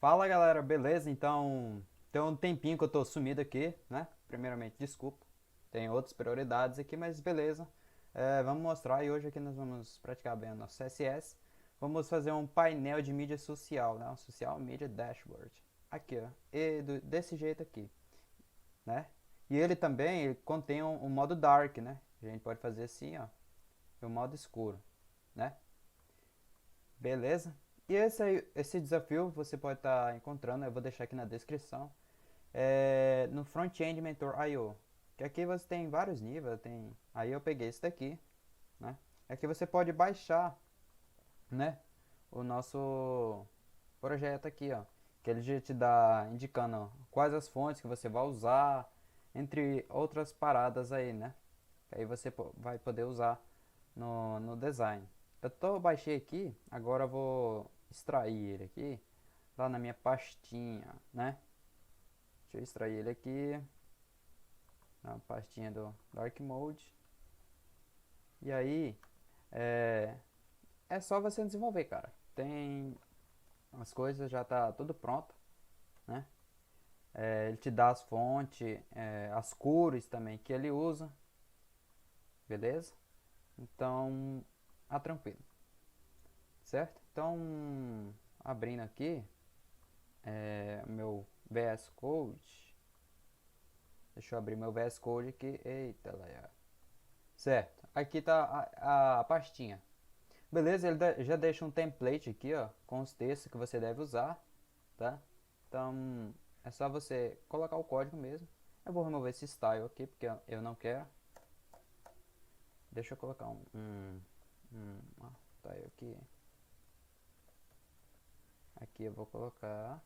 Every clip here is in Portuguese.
Fala galera, beleza? Então, tem um tempinho que eu tô sumido aqui, né? Primeiramente, desculpa, tem outras prioridades aqui, mas beleza. Vamos mostrar e hoje aqui nós vamos praticar bem o nosso CSS. Vamos fazer um painel de mídia social, né? Um Social Media Dashboard. Aqui, ó. Desse jeito aqui, né? E ele também ele contém um modo dark, né? A gente pode fazer assim, ó. E um modo escuro, né? Beleza? E esse desafio você pode estar encontrando, eu vou deixar aqui na descrição, no Frontend Mentor IO. Que aqui você tem vários níveis, aí eu peguei esse daqui, né? Aqui você pode baixar, né, o nosso projeto aqui, ó, que ele já te dá indicando quais as fontes que você vai usar, entre outras paradas aí, né? Que aí você vai poder usar no design. Baixei aqui, agora eu vou extrair ele aqui, lá na minha pastinha, né? Deixa eu extrair ele aqui, na pastinha do Dark Mode. E aí, é, é só você desenvolver, cara. Tem as coisas, já tá tudo pronto, né? Ele te dá as fontes, as cores também que ele usa, beleza? Então, tranquilo, certo? Então, abrindo aqui, meu VS Code. Deixa eu abrir meu VS Code aqui. Eita, lá. Certo. Aqui tá a pastinha. Beleza, ele já deixa um template aqui, ó, com os textos que você deve usar, tá? Então, é só você colocar o código mesmo. Eu vou remover esse style aqui, porque eu não quero. Deixa eu colocar style aqui. Aqui eu vou colocar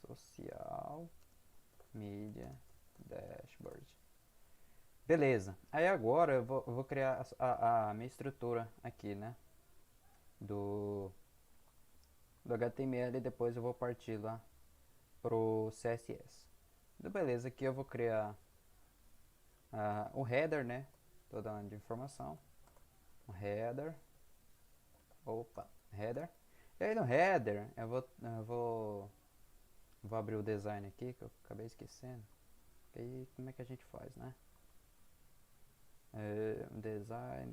social media dashboard. Beleza. Aí agora eu vou criar a minha estrutura aqui, né? Do, do HTML e depois eu vou partir lá pro CSS. Então, beleza, aqui eu vou criar o header, né? Toda a de informação. O header. Opa, header. E aí no header eu vou abrir o design aqui que eu acabei esquecendo. E aí como é que a gente faz, né? Design.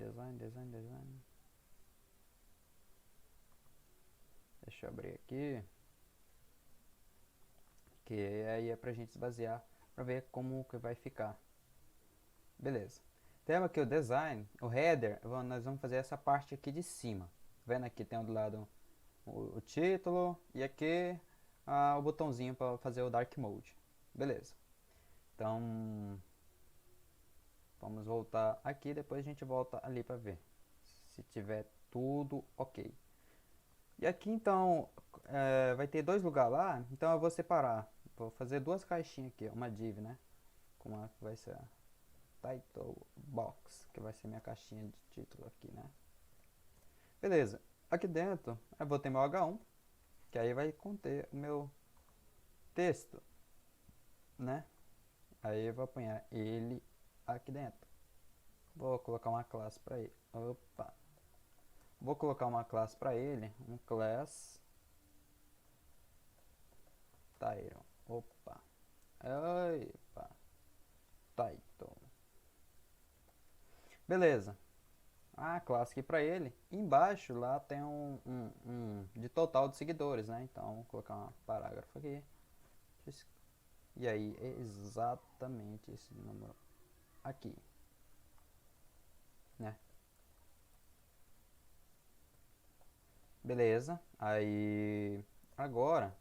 Deixa eu abrir aqui. Que aí é pra gente se basear pra ver como que vai ficar. Beleza. Temos aqui o design, o header, nós vamos fazer essa parte aqui de cima. Tá vendo aqui tem do lado o título e aqui o botãozinho para fazer o dark mode. Beleza. Então vamos voltar aqui, depois a gente volta ali para ver se tiver tudo ok. E aqui então vai ter dois lugares lá, então eu vou separar. Vou fazer duas caixinhas aqui, uma div, né? Como é que vai ser a title box, que vai ser minha caixinha de título aqui, né? Beleza. Aqui dentro eu vou ter meu H1, que aí vai conter o meu texto, né? Aí eu vou apanhar ele aqui dentro. Vou colocar uma classe para ele. Opa. Vou colocar uma classe para ele, um class title. Opa. Opa. Title. Beleza. A classe aqui para ele. Embaixo lá tem um de total de seguidores, né? Então vou colocar um parágrafo aqui. E aí é exatamente esse número aqui, né? Beleza. Aí agora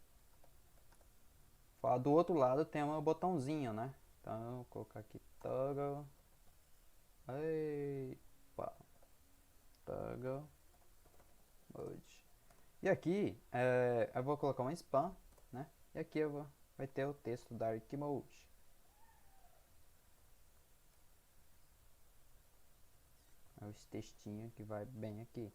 do outro lado tem um botãozinho, né? Então eu vou colocar aqui toggle. Epa, toggle mode. E aqui eu vou colocar um spam, né? E aqui vai ter o texto dark mode. É esse textinho que vai bem aqui.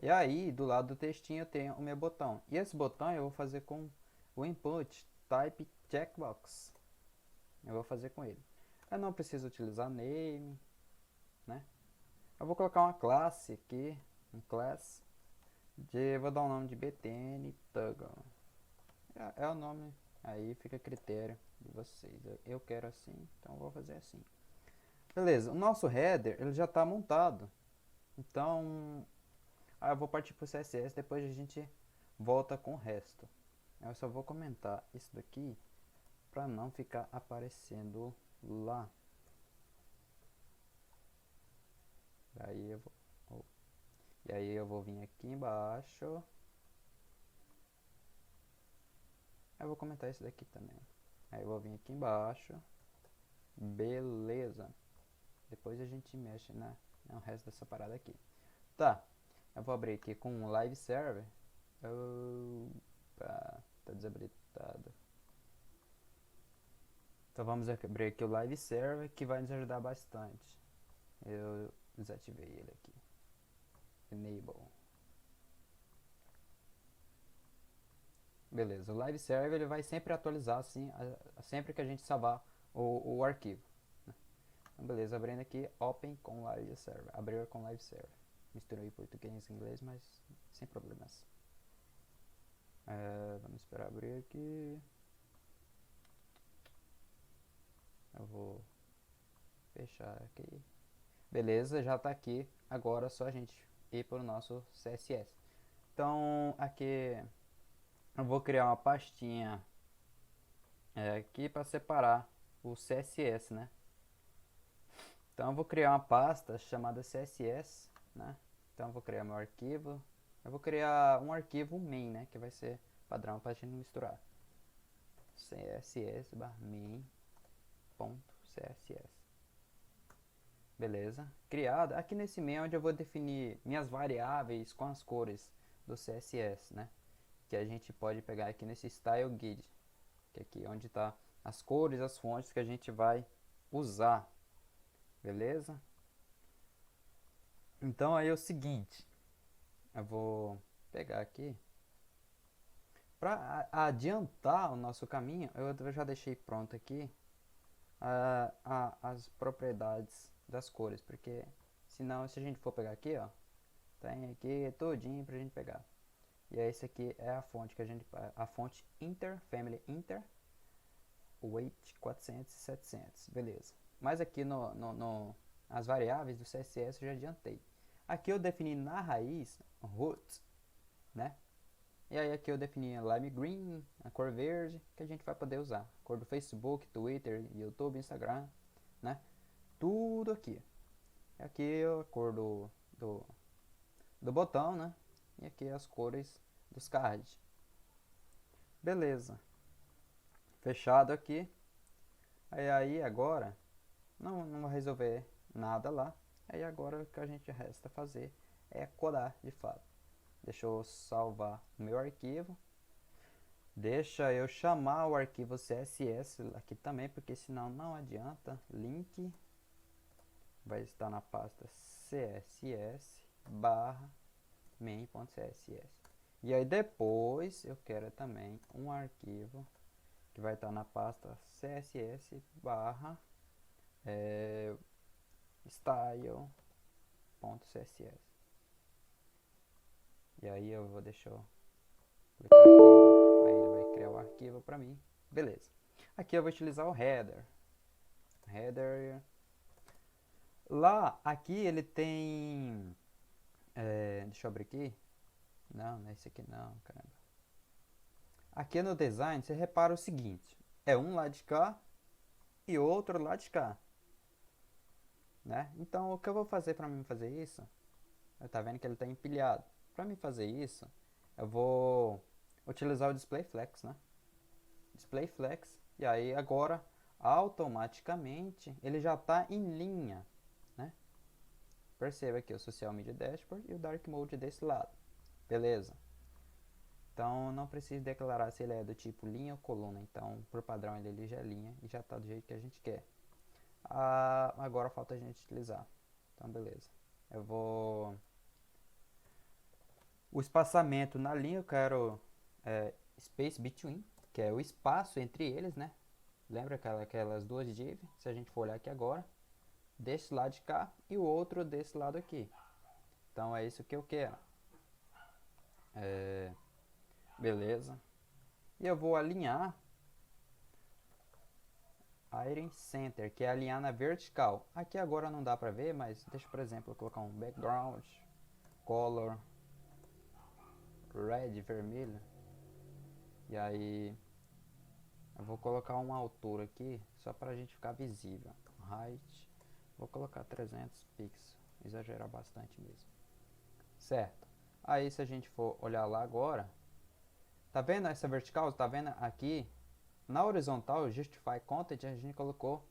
E aí, do lado do textinho tem o meu botão. E esse botão eu vou fazer com o input type checkbox. Eu vou fazer com ele. Eu não preciso utilizar name, né? Eu vou colocar uma classe aqui, vou dar o nome de btn toggle. É o nome, aí fica a critério de vocês. Eu quero assim, então eu vou fazer assim. Beleza, o nosso header ele já está montado. Então, eu vou partir para o CSS, depois a gente volta com o resto. Eu só vou comentar isso daqui para não ficar aparecendo lá. Aí eu vou, oh. E aí eu vou vir aqui embaixo. Eu vou comentar isso daqui também. Aí eu vou vir aqui embaixo. Beleza. Depois a gente mexe no resto dessa parada aqui. Tá. Eu vou abrir aqui com o Live Server. Opa, tá desabilitado. Então vamos abrir aqui o Live Server, que vai nos ajudar bastante. Eu desativei ele aqui. Enable. Beleza, o Live Server ele vai sempre atualizar assim, sempre que a gente salvar o arquivo. Né? Então, beleza, abrindo aqui Open com Live Server. Abrir com Live Server. Misturei português e inglês, mas sem problemas. Vamos esperar abrir aqui. Eu vou fechar aqui. Beleza, já está aqui. Agora é só a gente ir para o nosso CSS. Então aqui eu vou criar uma pastinha aqui para separar o CSS, né? Então eu vou criar uma pasta chamada CSS, né? Então eu vou criar meu arquivo. Eu vou criar um arquivo main, né? Que vai ser padrão para a gente não misturar. css/main.css. Beleza? Criada. Aqui nesse main é onde eu vou definir minhas variáveis com as cores do CSS, né? Que a gente pode pegar aqui nesse Style Guide, que é aqui onde está as cores, as fontes que a gente vai usar. Beleza? Então aí é o seguinte, eu vou pegar aqui para adiantar o nosso caminho. Eu já deixei pronto aqui as propriedades das cores, porque senão, se a gente for pegar aqui, ó, tem aqui todinho pra gente pegar. E esse aqui é a fonte que a fonte Inter, Family Inter, weight 400 e 700, beleza. Mas aqui as variáveis do CSS eu já adiantei. Aqui eu defini na raiz root, né? E aí aqui eu defini a lime green, a cor verde, que a gente vai poder usar. Cor do Facebook, Twitter, YouTube, Instagram, né? Tudo aqui. Aqui a cor do botão, né? E aqui as cores dos cards. Beleza. Fechado aqui. Aí agora, não vai resolver nada lá. Aí agora o que a gente resta fazer é codar de fato. Deixa eu salvar o meu arquivo. Deixa eu chamar o arquivo CSS aqui também, porque senão não adianta. Link vai estar na pasta css barra main.css. E aí depois eu quero também um arquivo que vai estar na pasta css barra style.css. E aí eu vou deixar clicar aqui, aí ele vai criar o arquivo para mim. Beleza. Aqui eu vou utilizar o header. Lá, aqui ele tem... deixa eu abrir aqui. Não é esse aqui não, caramba. Aqui no design, você repara o seguinte. É um lado de cá e outro lado de cá. Né? Então, o que eu vou fazer para mim fazer isso? Tá vendo que ele está empilhado. Para mim fazer isso, eu vou utilizar o Display Flex, né? Display Flex. E aí, agora, automaticamente, ele já está em linha, né? Perceba aqui o Social Media Dashboard e o Dark Mode desse lado. Beleza. Então, não preciso declarar se ele é do tipo linha ou coluna. Então, por padrão, ele já é linha e já está do jeito que a gente quer. Agora falta a gente utilizar. Então, beleza. Eu vou... O espaçamento na linha eu quero space between, que é o espaço entre eles, né? Lembra aquelas duas div? Se a gente for olhar aqui agora, desse lado de cá e o outro desse lado aqui. Então é isso que eu quero. Beleza. E eu vou alinhar Iron Center, que é alinhar na vertical. Aqui agora não dá pra ver, mas deixa, por exemplo, eu colocar um background, color, red, vermelho. E aí eu vou colocar uma altura aqui, só pra gente ficar visível. Height, vou colocar 300 pixels, exagerar bastante mesmo. Certo. Aí se a gente for olhar lá agora, tá vendo essa vertical? Tá vendo aqui? Na horizontal, Justify Content, a gente colocou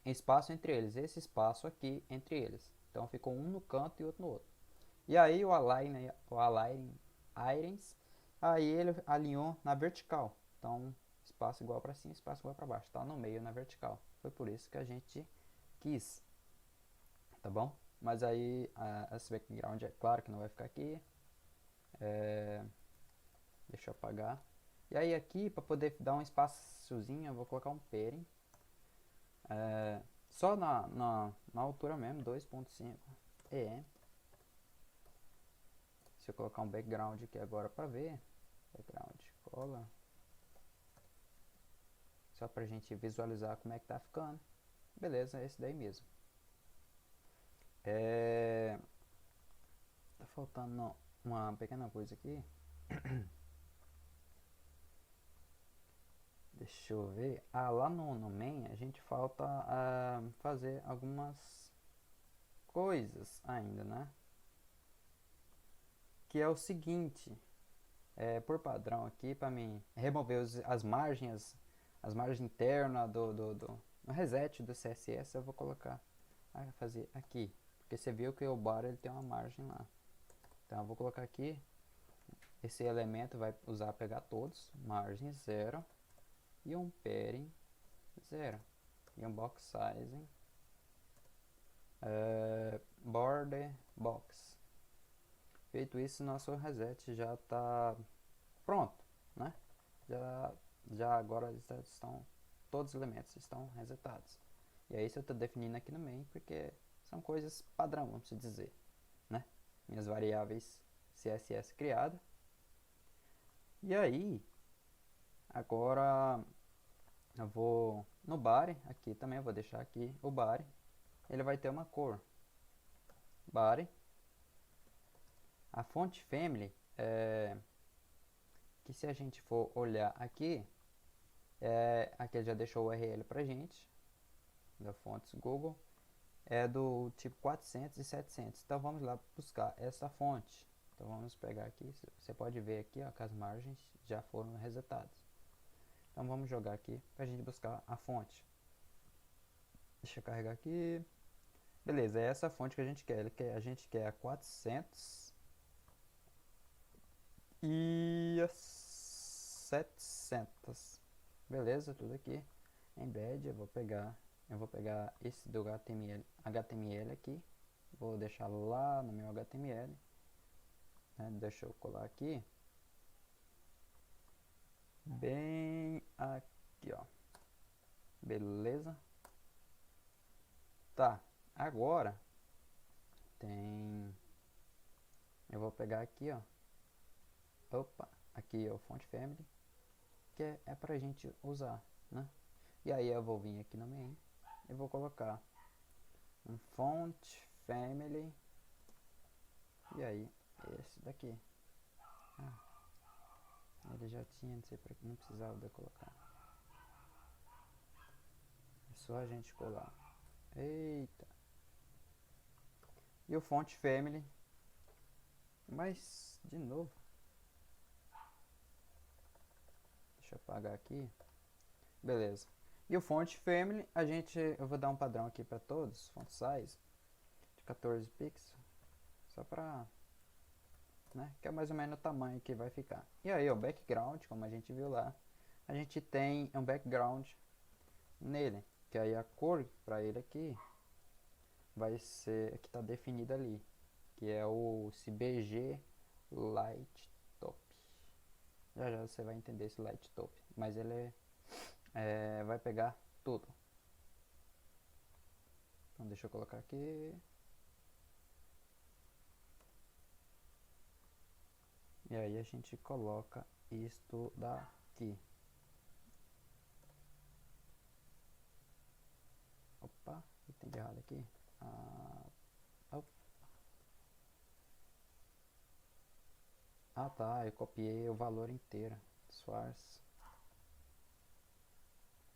espaço entre eles. Esse espaço aqui entre eles. Então ficou um no canto e outro no outro. E aí o Align Irons, aí ele alinhou na vertical. Então, espaço igual para cima, espaço igual para baixo. Está no meio na vertical. Foi por isso que a gente quis. Tá bom? Mas aí esse background é claro que não vai ficar aqui. Deixa eu apagar. E aí aqui, para poder dar um espaçozinho, eu vou colocar um pairing. Só na altura mesmo, 2.5 EM. Se eu colocar um background aqui agora para ver. Background, cola. Só pra gente visualizar como é que tá ficando. Beleza, é esse daí mesmo. Tá faltando uma pequena coisa aqui. Deixa eu ver. Lá no main a gente falta fazer algumas coisas ainda, né? Que é o seguinte. Por padrão aqui, para mim remover as margens internas no reset do CSS, eu vou colocar, fazer aqui. Porque você viu que o bar ele tem uma margem lá. Então eu vou colocar aqui. Esse elemento vai usar pegar todos, margem 0 e um padding 0 e um box sizing border box. Feito isso, nosso reset já está pronto, né? Já agora estão todos os elementos estão resetados. E é isso eu estou definindo aqui no main porque são coisas padrão, vamos dizer, né? Minhas variáveis CSS criada. E aí, agora eu vou no body, aqui também eu vou deixar aqui o body. Ele vai ter uma cor. Body. A font family, que se a gente for olhar aqui, aqui ele já deixou o URL pra gente, da fontes Google, é do tipo 400 e 700. Então vamos lá buscar essa fonte. Então vamos pegar aqui, você pode ver aqui ó, que as margens já foram resetadas. Então vamos jogar aqui pra gente buscar a fonte. Deixa eu carregar aqui. Beleza, é essa fonte que a gente quer. A gente quer a 400 e a 700. Beleza, tudo aqui. Embed, eu vou pegar esse do HTML aqui. Vou deixar lá no meu HTML. Né? Deixa eu colar aqui. Bem aqui, ó. Beleza? Tá, agora eu vou pegar aqui, ó. Opa, aqui é o font family, que é pra gente usar, né? E aí eu vou vir aqui no main e vou colocar um font family. E aí, esse daqui. Ele já tinha, não sei pra que, não precisava de eu colocar. É só a gente colar. Eita. E o font family. Mas, de novo. Deixa eu apagar aqui. Beleza. E o font family, eu vou dar um padrão aqui para todos. Font size de 14 pixels. Só pra, né, que é mais ou menos o tamanho que vai ficar. E aí o background, como a gente viu lá, a gente tem um background nele. Que aí a cor para ele aqui vai ser, que está definida ali. Que é o CBG Light Top. Já já você vai entender esse Light Top. Mas ele vai pegar tudo. Então deixa eu colocar aqui. E aí a gente coloca isto daqui. aqui. Opa, o que tem de errado aqui? Tá, eu copiei o valor inteiro. Source.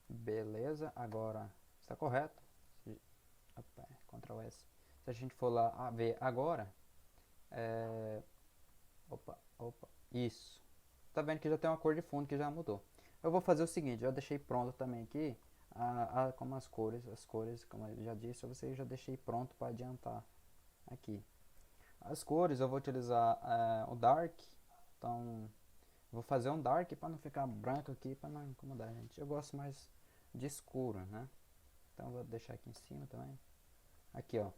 Beleza, agora está correto. Opa, Ctrl S. Se a gente for lá ver agora, isso. Tá vendo que já tem uma cor de fundo que já mudou. Eu vou fazer o seguinte, já deixei pronto também aqui, como as cores, como eu já disse, eu já deixei pronto para adiantar aqui. As cores eu vou utilizar o dark, então vou fazer um dark para não ficar branco aqui, para não incomodar a gente. Eu gosto mais de escuro, né? Então vou deixar aqui em cima também. Aqui, ó.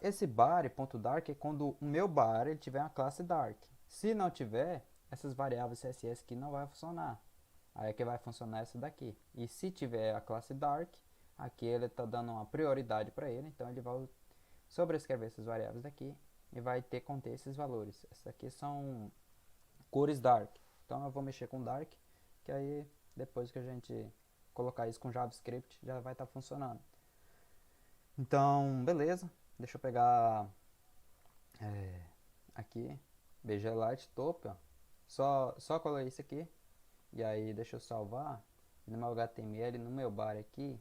Esse body.dark é quando o meu body ele tiver uma classe dark. Se não tiver, essas variáveis CSS aqui não vai funcionar. Aí é que vai funcionar essa daqui. E se tiver a classe dark, aqui ele está dando uma prioridade para ele, então ele vai sobrescrever essas variáveis daqui e vai ter que conter esses valores. Essas aqui são cores dark. Então eu vou mexer com dark, que aí depois que a gente colocar isso com JavaScript já vai estar funcionando. Então, beleza. Deixa eu pegar aqui, BG Light Top, ó. Só colar isso aqui. E aí deixa eu salvar. No meu HTML, no meu bar aqui,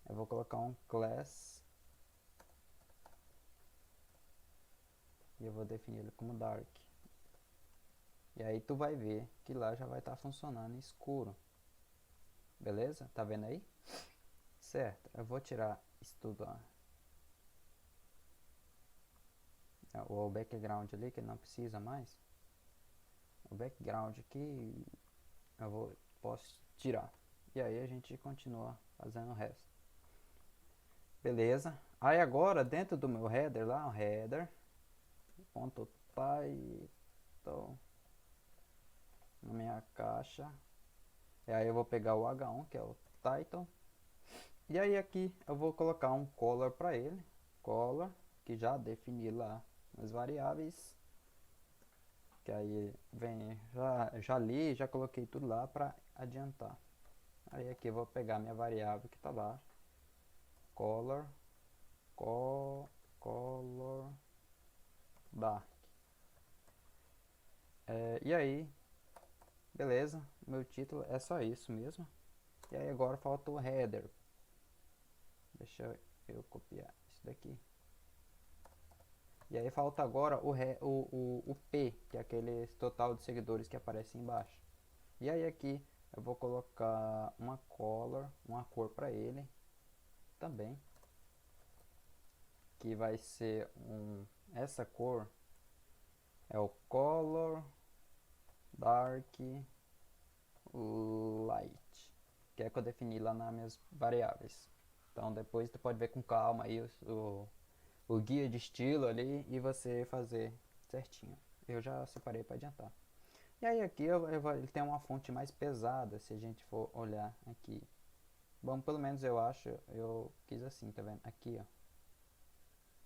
eu vou colocar um class. E eu vou definir ele como dark. E aí tu vai ver que lá já vai estar funcionando escuro. Beleza? Tá vendo aí? Certo. Eu vou tirar isso tudo, ó. O background ali que não precisa mais. O background aqui posso tirar. E aí a gente continua fazendo o resto. Beleza. Aí agora dentro do meu header lá, o header ponto title na minha caixa. E aí eu vou pegar o H1 que é o title. E aí aqui eu vou colocar um color para ele. Color que já defini lá as variáveis. Que aí vem, já li, já coloquei tudo lá para adiantar. Aí aqui eu vou pegar minha variável que está lá, color dark. E aí, beleza, meu título é só isso mesmo. E aí agora falta o header. Deixa eu copiar isso daqui. E aí falta agora o P, que é aquele total de seguidores que aparece embaixo. E aí aqui eu vou colocar uma cor para ele também. Que vai ser essa cor é o color dark light, que é que eu defini lá nas minhas variáveis. Então depois tu pode ver com calma aí o guia de estilo ali e você fazer certinho. Eu já separei para adiantar. E aí aqui ele tem uma fonte mais pesada, se a gente for olhar aqui. Bom, pelo menos eu quis assim, tá vendo? Aqui, ó.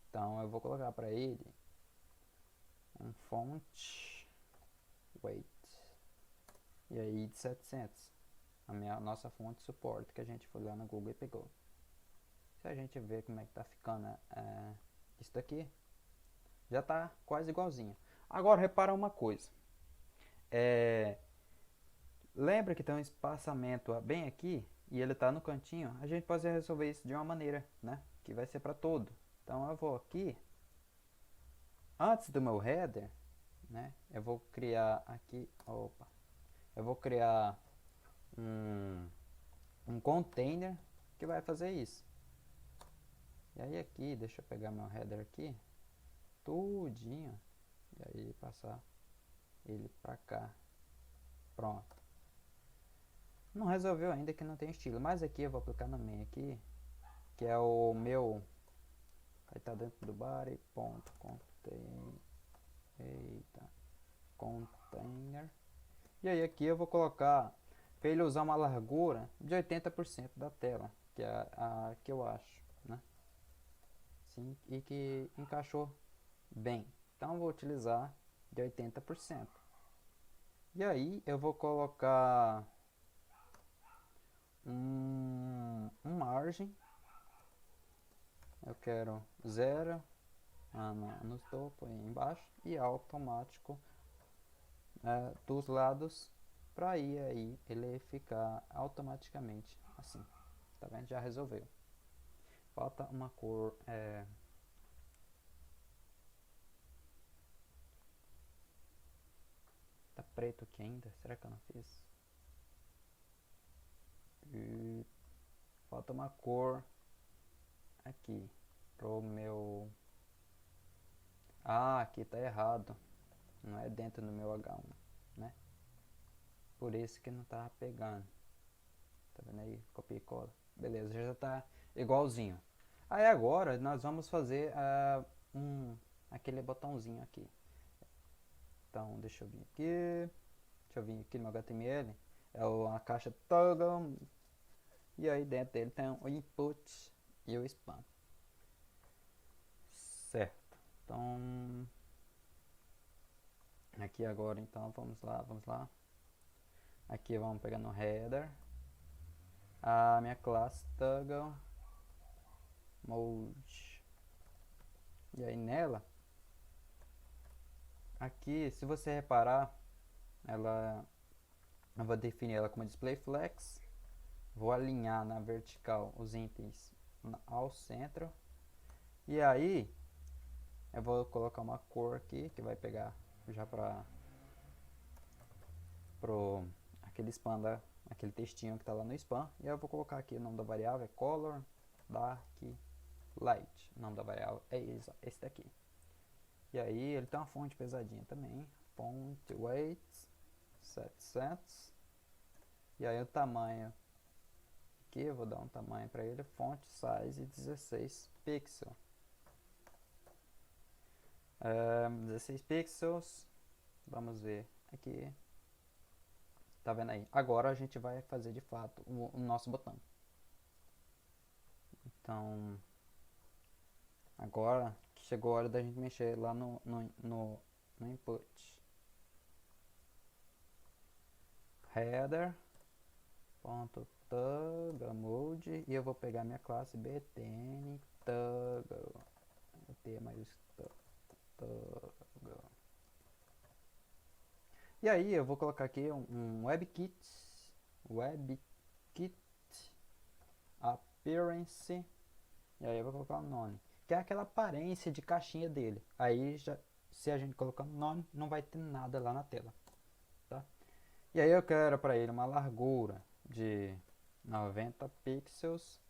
Então eu vou colocar para ele um font weight. E aí de 700. Nossa fonte suporte que a gente foi lá no Google e pegou. Se a gente ver como é que tá ficando isso daqui, já tá quase igualzinho. Agora repara uma coisa. Lembra que tem um espaçamento bem aqui e ele tá no cantinho? A gente pode resolver isso de uma maneira, né? Que vai ser para todo. Então eu vou aqui, antes do meu header, né? Eu vou criar aqui, eu vou criar um container que vai fazer isso. E aí aqui, deixa eu pegar meu header aqui, tudinho, e aí passar ele pra cá. Pronto. Não resolveu ainda que não tem estilo, mas aqui eu vou aplicar no main aqui, que é o meu, vai estar dentro do body, ponto, container. E aí aqui eu vou colocar para ele usar uma largura de 80% da tela, que é a que eu acho, né? Sim, e que encaixou bem. Então eu vou utilizar de 80%. E aí eu vou colocar um margem. Eu quero 0 no topo e embaixo e automático dos lados para aí ele ficar automaticamente assim. Tá vendo? Já resolveu. Falta uma cor tá preto aqui ainda? Será que eu não fiz? E falta uma cor aqui pro meu. Ah, aqui tá errado. Não é dentro do meu H1, né? Por isso que não tá pegando. Tá vendo aí? Copia e cola. Beleza, já tá igualzinho. Aí agora nós vamos fazer aquele botãozinho aqui. Então deixa eu vir aqui. Deixa eu vir aqui no HTML. É a caixa toggle. E aí dentro dele tem o input e o spam. Certo. Então aqui agora então vamos lá. Aqui vamos pegar no header a minha classe toggle mode. E aí nela, aqui se você reparar, eu vou definir ela como display flex. Vou alinhar na vertical os itens ao centro. E aí eu vou colocar uma cor aqui que vai pegar já para pro aquele spam aquele textinho que está lá no spam. E eu vou colocar aqui o nome da variável é color dark light. O nome da variável é esse daqui. E aí ele tem uma fonte pesadinha também. Font weight 700. E aí o tamanho aqui eu vou dar um tamanho para ele, font size 16 pixels. 16 pixels. Vamos ver aqui. Tá vendo aí? Agora a gente vai fazer de fato o nosso botão. Então, agora chegou a hora da gente mexer lá no input. Header ponto toggle mode e eu vou pegar minha classe btn toggle. T maiúsculo toggle. E aí eu vou colocar aqui um WebKit appearance. E aí eu vou colocar o nome, que é aquela aparência de caixinha dele. Aí já, se a gente colocar o nome, não vai ter nada lá na tela, tá? E aí eu quero para ele uma largura de 90 pixels.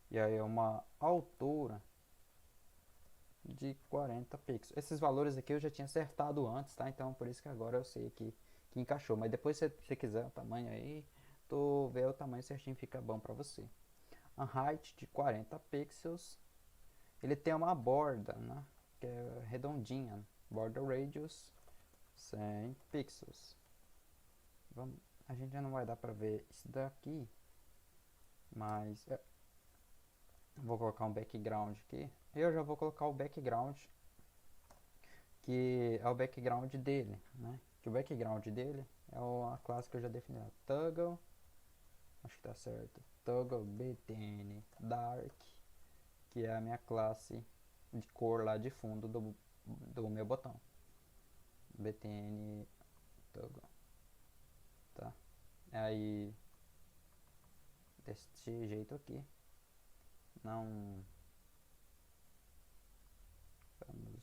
E aí uma altura de 40 pixels. Esses valores aqui eu já tinha acertado antes, tá? Então por isso que agora eu sei que encaixou. Mas depois se você quiser o tamanho aí, tu vê o tamanho certinho, fica bom para você. A height de 40 pixels. Ele tem uma borda, né? Que é redondinha. Border radius 100 pixels. A gente já não vai dar para ver isso daqui, mas vou colocar um background aqui. Eu já vou colocar o background, que é o background dele, né? Que o background dele é a classe que eu já defini, toggle, acho que tá certo, toggle btn dark, que é a minha classe de cor lá de fundo do meu botão, btn toggle, tá? Aí desse jeito aqui, não, vamos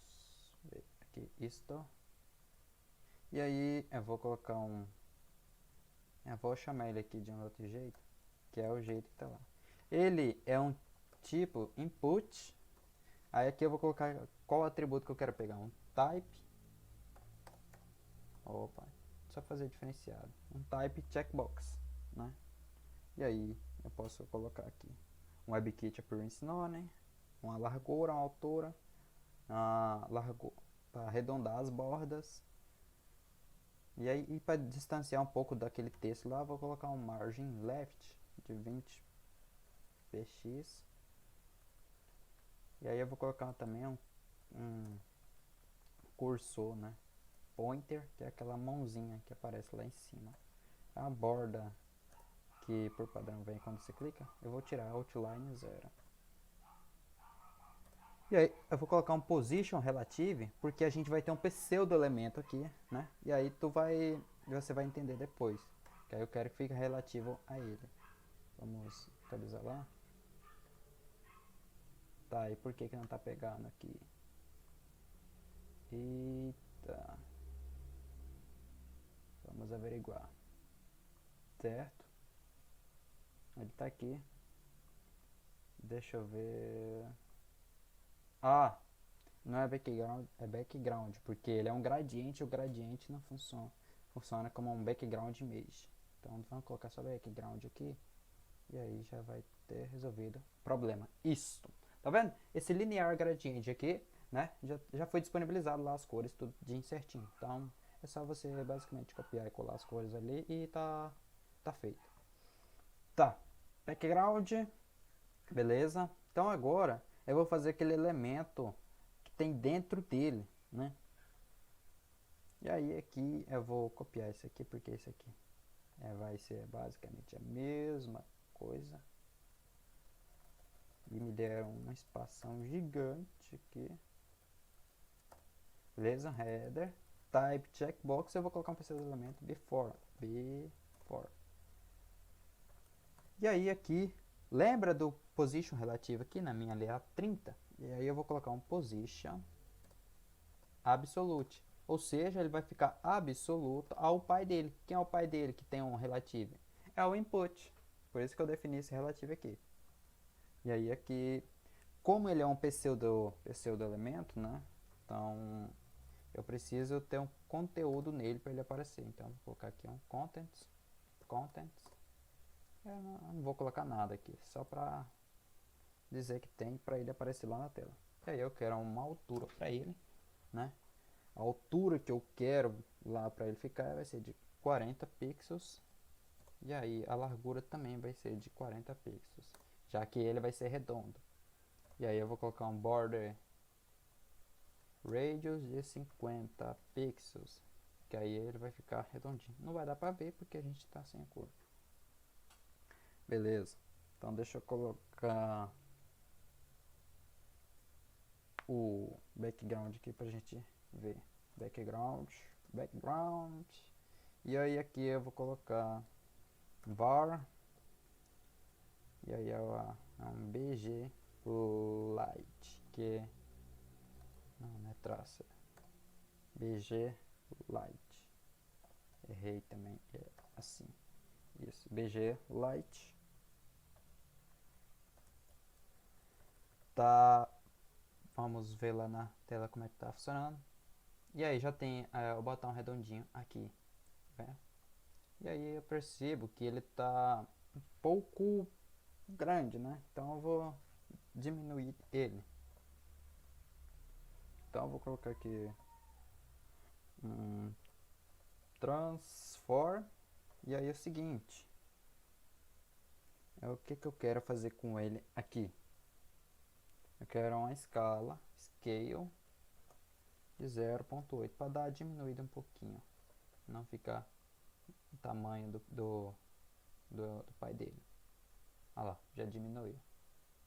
ver aqui isto. E aí eu vou colocar eu vou chamar ele aqui de um outro jeito, que é o jeito que tá lá. Ele é um tipo input. Aí aqui eu vou colocar qual atributo que eu quero pegar. Um type. Opa, só fazer diferenciado. Um type checkbox, né? E aí eu posso colocar aqui um WebKit appearance none, uma largura, uma altura, para arredondar as bordas. E aí, para distanciar um pouco daquele texto lá, vou colocar um margin left de 20 px. E aí eu vou colocar também um cursor, né? pointer, que é aquela mãozinha que aparece lá em cima. A borda que por padrão vem quando você clica, eu vou tirar outline 0. E aí eu vou colocar um position relative, porque a gente vai ter um pseudo elemento aqui, né? E aí você vai entender depois, que aí eu quero que fique relativo a ele. Vamos atualizar lá. Tá, e por que não tá pegando aqui? Eita. Vamos averiguar. Certo. Ele tá aqui. Deixa eu ver. Ah, não é background, é background, porque ele é um gradiente e o gradiente não funciona como um background image. Então vamos colocar só background aqui. E aí já vai ter resolvido o problema. Isso. Tá vendo? Esse linear gradiente aqui, né? Já foi disponibilizado lá as cores, tudo certinho. Então é só você basicamente copiar e colar as cores ali e tá feito. Tá. Background. Beleza. Então agora eu vou fazer aquele elemento que tem dentro dele, né? E aí aqui eu vou copiar isso aqui, porque isso aqui vai ser basicamente a mesma coisa. E me deram uma espação gigante aqui. Beleza? Header. Type checkbox. Eu vou colocar um terceiro elemento before. E aí aqui, lembra do position relativo aqui na minha letra 30? E aí eu vou colocar um position absolute. Ou seja, ele vai ficar absoluto ao pai dele. Quem é o pai dele que tem um relativo? É o input. Por isso que eu defini esse relativo aqui. E aí aqui, como ele é um pseudo elemento, né? Então eu preciso ter um conteúdo nele para ele aparecer. Então vou colocar aqui um contents. Eu não vou colocar nada aqui, só para dizer que tem para ele aparecer lá na tela. E aí eu quero uma altura para ele, né? A altura que eu quero lá para ele ficar vai ser de 40 pixels. E aí a largura também vai ser de 40 pixels, já que ele vai ser redondo. E aí eu vou colocar um border radius de 50 pixels, que aí ele vai ficar redondinho. Não vai dar para ver porque a gente está sem a cor. Beleza. Então deixa eu colocar o background aqui pra gente ver. Background. E aí aqui eu vou colocar var. E aí é um bg light, que não é traço. bg light. Errei também, é assim. Isso, bg light. Tá. Vamos ver lá na tela como é que tá funcionando. E aí já tem o botão redondinho aqui, né? E aí eu percebo que ele tá um pouco grande, né? Então eu vou diminuir ele. Então eu vou colocar aqui transform. E aí é o seguinte, o que eu quero fazer com ele aqui? Eu quero uma escala scale de 0.8 para dar diminuída um pouquinho, não ficar o tamanho do pai dele. Olha lá, já diminuiu.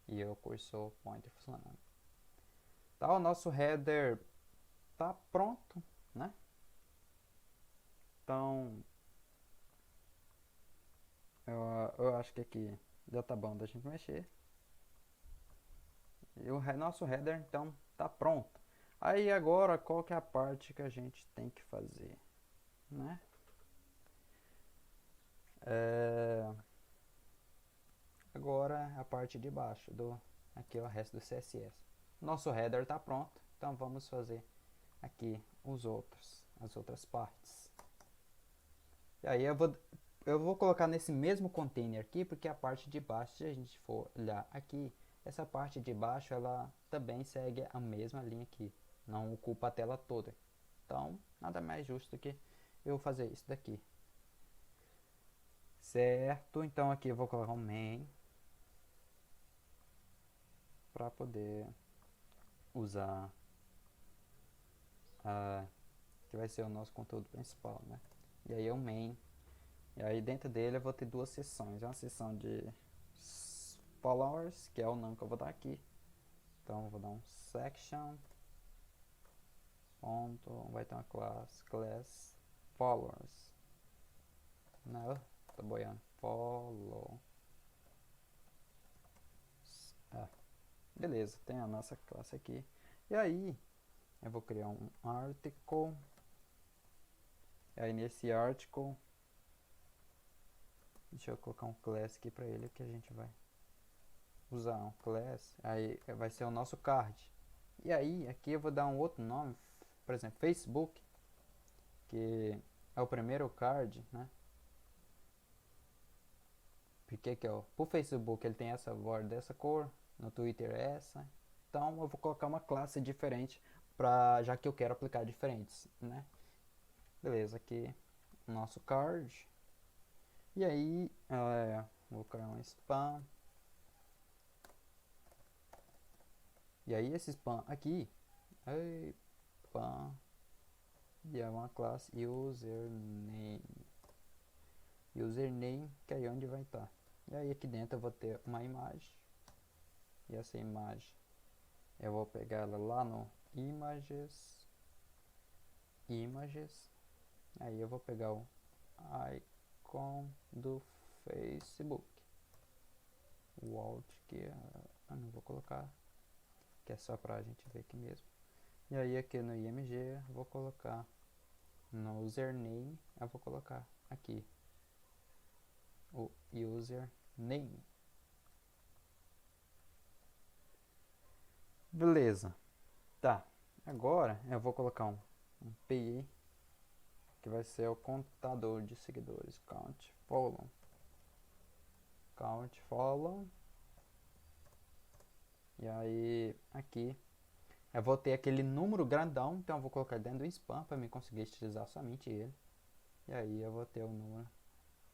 E o cursor pointer funcionando. Tá, o nosso header tá pronto, né? Então eu acho que aqui já tá bom da gente mexer. E o nosso header então tá pronto. Aí agora qual que é a parte que a gente tem que fazer, né? Agora a parte de baixo aqui é o resto do CSS. Nosso header tá pronto, então vamos fazer aqui as outras partes. E aí eu vou colocar nesse mesmo container aqui, porque a parte de baixo, se a gente for olhar aqui, essa parte de baixo ela também segue a mesma linha aqui, não ocupa a tela toda. Então nada mais justo que eu fazer isso daqui. Certo, então aqui eu vou colocar um main para poder usar que vai ser o nosso conteúdo principal, né? E aí é o main. E aí dentro dele eu vou ter duas seções. Uma seção de followers, que é o nome que eu vou dar aqui. Então eu vou dar um section. Ponto, vai ter uma class followers. Não, tô boiando. Follow. Beleza, tem a nossa classe aqui. E aí, eu vou criar um article. E aí nesse article, deixa eu colocar um class aqui pra ele que a gente vai usar um class. Aí vai ser o nosso card. E aí, aqui eu vou dar um outro nome, por exemplo, Facebook, que é o primeiro card, né? Porque que o Facebook ele tem essa borda dessa cor, no Twitter é essa. Então eu vou colocar uma classe diferente já que eu quero aplicar diferentes, né? Beleza, aqui o nosso card. E aí vou criar um spam. E aí esse spam aqui, spam, e é uma classe username. Username, que é aí onde vai estar. E aí aqui dentro eu vou ter uma imagem. E essa imagem eu vou pegar ela lá no images. Aí eu vou pegar o icon do Facebook. O alt que eu não vou colocar, que é só pra gente ver aqui mesmo. E aí aqui no img eu vou colocar no username, eu vou colocar aqui o username. Beleza. Tá. Agora eu vou colocar um PI, que vai ser o contador de seguidores. Count follow. E aí aqui eu vou ter aquele número grandão, então eu vou colocar dentro do spam para mim conseguir utilizar somente ele. E aí eu vou ter o número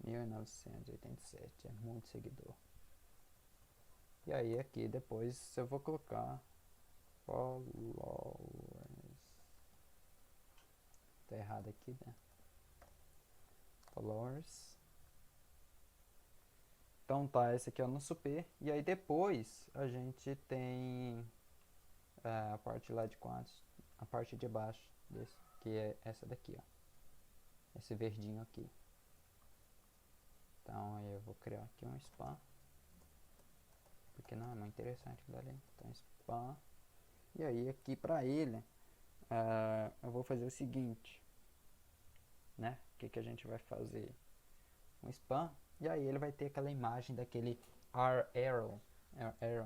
1987, é muito seguidor. E aí aqui depois eu vou colocar followers. Tá errado aqui, né? Followers. Então tá, esse aqui é o nosso P. E aí depois a gente tem a parte lá de quantos, a parte de baixo desse, que é essa daqui, ó. Esse verdinho aqui. Então aí eu vou criar aqui um spam, porque não é muito interessante dali. Então spam. E aí aqui pra ele eu vou fazer o seguinte, né? O que a gente vai fazer? Um spam. E aí ele vai ter aquela imagem daquele arrow,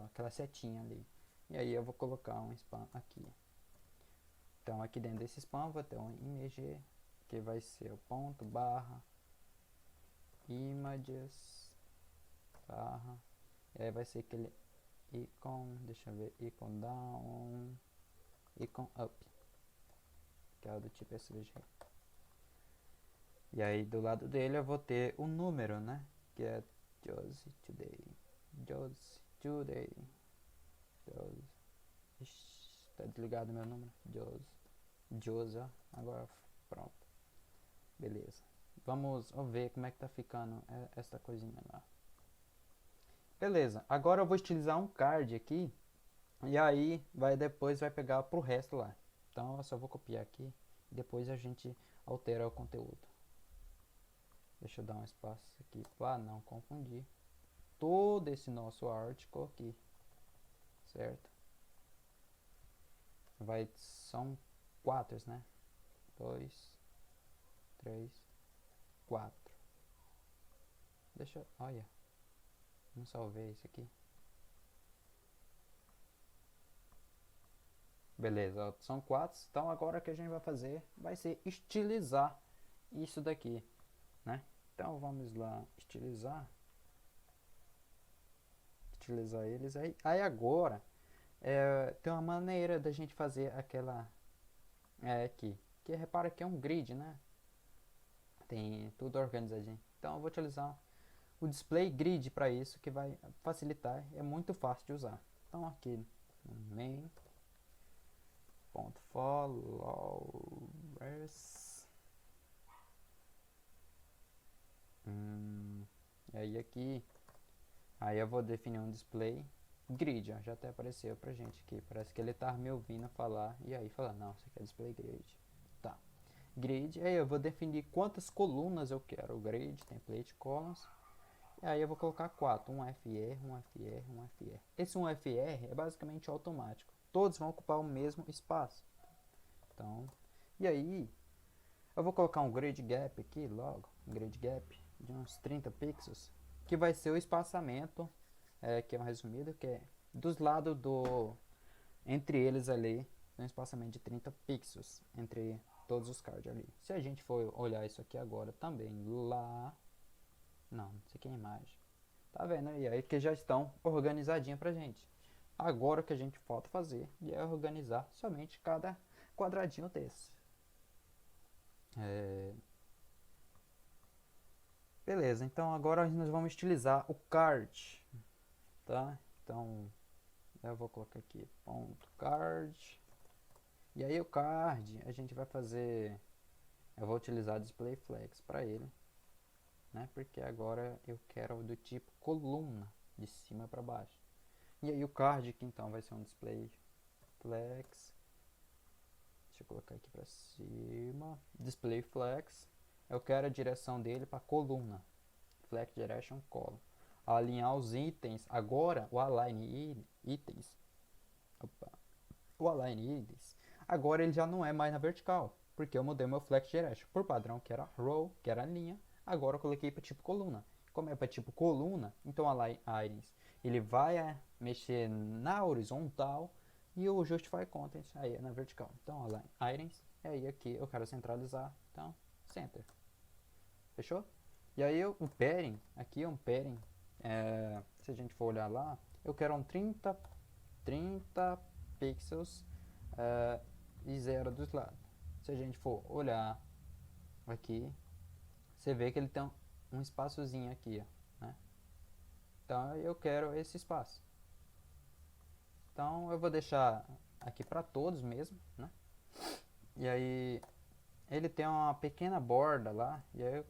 aquela setinha ali. E aí eu vou colocar um spam aqui. Então aqui dentro desse spam vou ter um img, que vai ser o ponto barra images barra, e aí vai ser aquele icon, deixa eu ver, icon down, icon up, que é do tipo SVG. E aí do lado dele eu vou ter o número, né? Que é Josie Today. Ixi, tá desligado meu número. Josie. Agora pronto. Beleza. Vamos ver como é que tá ficando essa coisinha lá. Beleza. Agora eu vou utilizar um card aqui. E aí depois vai pegar pro resto lá. Então eu só vou copiar aqui. E depois a gente altera o conteúdo. Deixa eu dar um espaço aqui para não confundir todo esse nosso article aqui, certo? São 4, né? 2, 3, 4. Olha, não salvei isso aqui. Beleza, ó, são 4. Então agora o que a gente vai fazer vai ser estilizar isso daqui, né? Então vamos lá, estilizar eles aí. Aí agora tem uma maneira da gente fazer aquela aqui, que repara que é um grid, né? Tem tudo organizadinho. Então eu vou utilizar o display grid para isso, que vai facilitar, é muito fácil de usar. Então aqui no main.followers Press. E aí aqui, aí eu vou definir um display grid, ó, já até apareceu pra gente aqui. Parece que ele tá me ouvindo falar e aí fala, não, isso aqui é display grid. Tá. Grid, aí eu vou definir quantas colunas eu quero. O grid, template, columns. E aí eu vou colocar 4, um FR, um FR, um FR. Esse 1 FR é basicamente automático. Todos vão ocupar o mesmo espaço. Então, e aí eu vou colocar um grid gap aqui logo, um grid gap de uns 30 pixels, que vai ser o espaçamento, que é um resumido, que é dos lados do, entre eles ali, um espaçamento de 30 pixels entre todos os cards ali. Se a gente for olhar isso aqui agora também lá, não, isso aqui é imagem. Tá vendo aí? Aí que já estão organizadinhas pra gente. Agora o que a gente falta fazer é organizar somente cada quadradinho desse. Beleza, então agora nós vamos estilizar o card, tá? Então eu vou colocar aqui ponto card. E aí o card a gente vai fazer, eu vou utilizar display flex para ele, né? Porque agora eu quero do tipo coluna, de cima para baixo. E aí o card aqui então vai ser um display flex. Deixa eu colocar aqui para cima. Display flex. Eu quero a direção dele para coluna. Flex direction column. Alinhar os itens. Agora o align itens. Opa. O align itens. Agora ele já não é mais na vertical. Porque eu mudei meu flex direction. Por padrão que era row, que era linha. Agora eu coloquei para tipo coluna. Como é para tipo coluna, então align items ele vai mexer na horizontal. E o Justify Contents aí é na vertical. Então, align items. E aí aqui eu quero centralizar. Então, center. Fechou? E aí o pairing, aqui é um pairing. Se a gente for olhar lá, eu quero um 30 pixels e 0 dos lados. Se a gente for olhar aqui, você vê que ele tem um espaçozinho aqui, ó, né? Então eu quero esse espaço. Então eu vou deixar aqui para todos mesmo, né? E aí ele tem uma pequena borda lá, e aí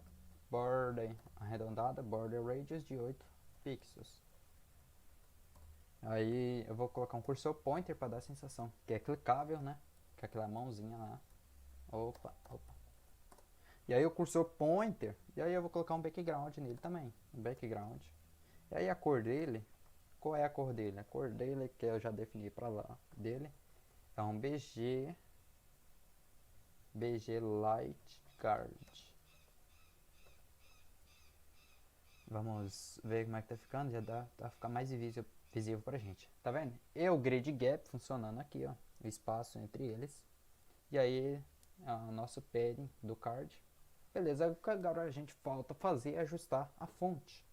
borda arredondada, border radius de 8 pixels. Aí eu vou colocar um cursor pointer para dar a sensação que é clicável, né? Com aquela mãozinha lá. Opa, opa. E aí o cursor pointer, e aí eu vou colocar um background nele também, um background. E aí a cor dele, qual é a cor dele? A cor dele que eu já defini para lá dele é um BG Light Card. Vamos ver como é que tá ficando, já dá pra ficar mais visível pra gente. Tá vendo? E o grid gap funcionando aqui, ó, o espaço entre eles. E aí, o nosso padding do card. Beleza, agora a gente falta fazer ajustar a fonte.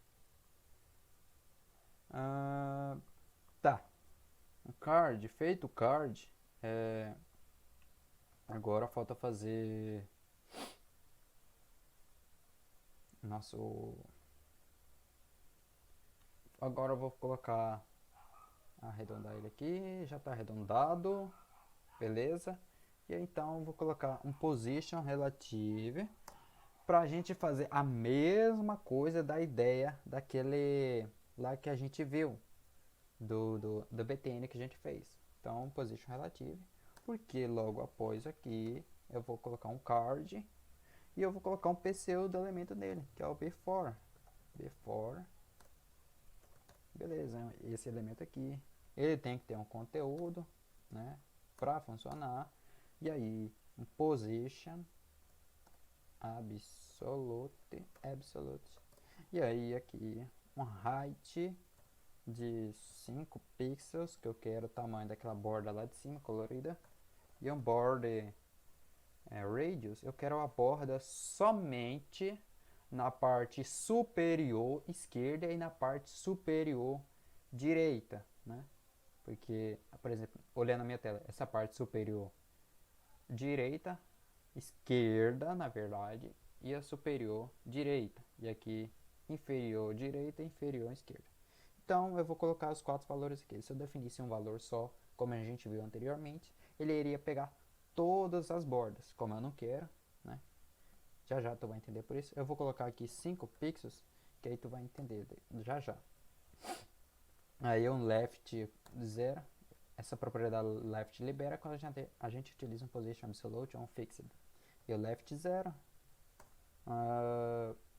Tá, o card, feito o card, agora falta fazer nosso. Agora eu vou colocar, arredondar ele aqui, já está arredondado, beleza? E aí, então eu vou colocar um position relative para a gente fazer a mesma coisa da ideia daquele lá que a gente viu do BTN que a gente fez. Então position relative, porque logo após aqui eu vou colocar um card e eu vou colocar um PCU do elemento dele, que é o before. Beleza, esse elemento aqui, ele tem que ter um conteúdo, né, para funcionar. E aí, um position absolute. E aí aqui, um height de 5 pixels, que eu quero o tamanho daquela borda lá de cima, colorida. E um border radius, eu quero a borda somente na parte superior esquerda e na parte superior direita, né? Porque, por exemplo, olhando a minha tela, essa parte superior direita, esquerda, na verdade, e a superior direita. E aqui inferior direita e inferior esquerda. Então eu vou colocar os 4 valores aqui. Se eu definisse um valor só, como a gente viu anteriormente, ele iria pegar todas as bordas. Como eu não quero, né? Já tu vai entender por isso. Eu vou colocar aqui 5 pixels, que aí tu vai entender já. Aí um left 0. Essa propriedade left libera quando a gente utiliza um position absolute ou um fixed. E o left 0,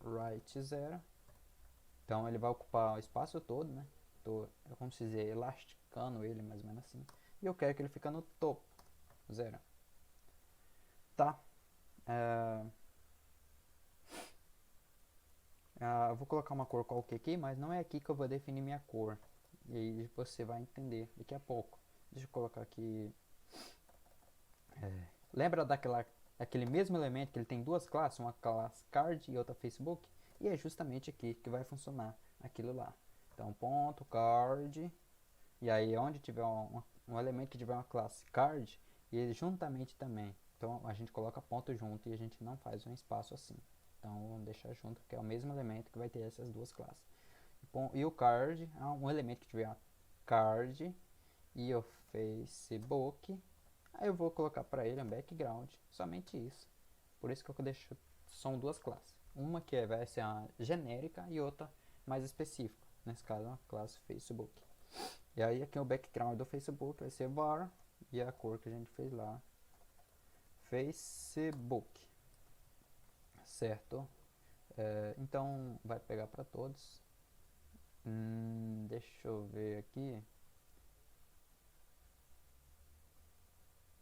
right 0. Então ele vai ocupar o espaço todo, né? É como se dizer, elasticando ele, mais ou menos assim. E eu quero que ele fique no topo, 0. Tá. Eu vou colocar uma cor qualquer aqui, mas não é aqui que eu vou definir minha cor. E aí você vai entender daqui a pouco. Deixa eu colocar aqui. Lembra daquele mesmo elemento que ele tem duas classes, uma classe card e outra Facebook? E é justamente aqui que vai funcionar aquilo lá. Então, ponto card. E aí, onde tiver um elemento que tiver uma classe card, e ele juntamente também. Então, a gente coloca ponto junto e a gente não faz um espaço assim. Então, vamos deixar junto, que é o mesmo elemento que vai ter essas duas classes. E o card é um elemento que tiver card e o Facebook. Aí eu vou colocar para ele um background, somente isso. Por isso que eu deixo, são duas classes. Uma que vai ser a genérica e outra mais específica. Nesse caso, a classe Facebook. E aí aqui o background do Facebook vai ser var e a cor que a gente fez lá, Facebook. Certo? Então vai pegar para todos. Deixa eu ver aqui.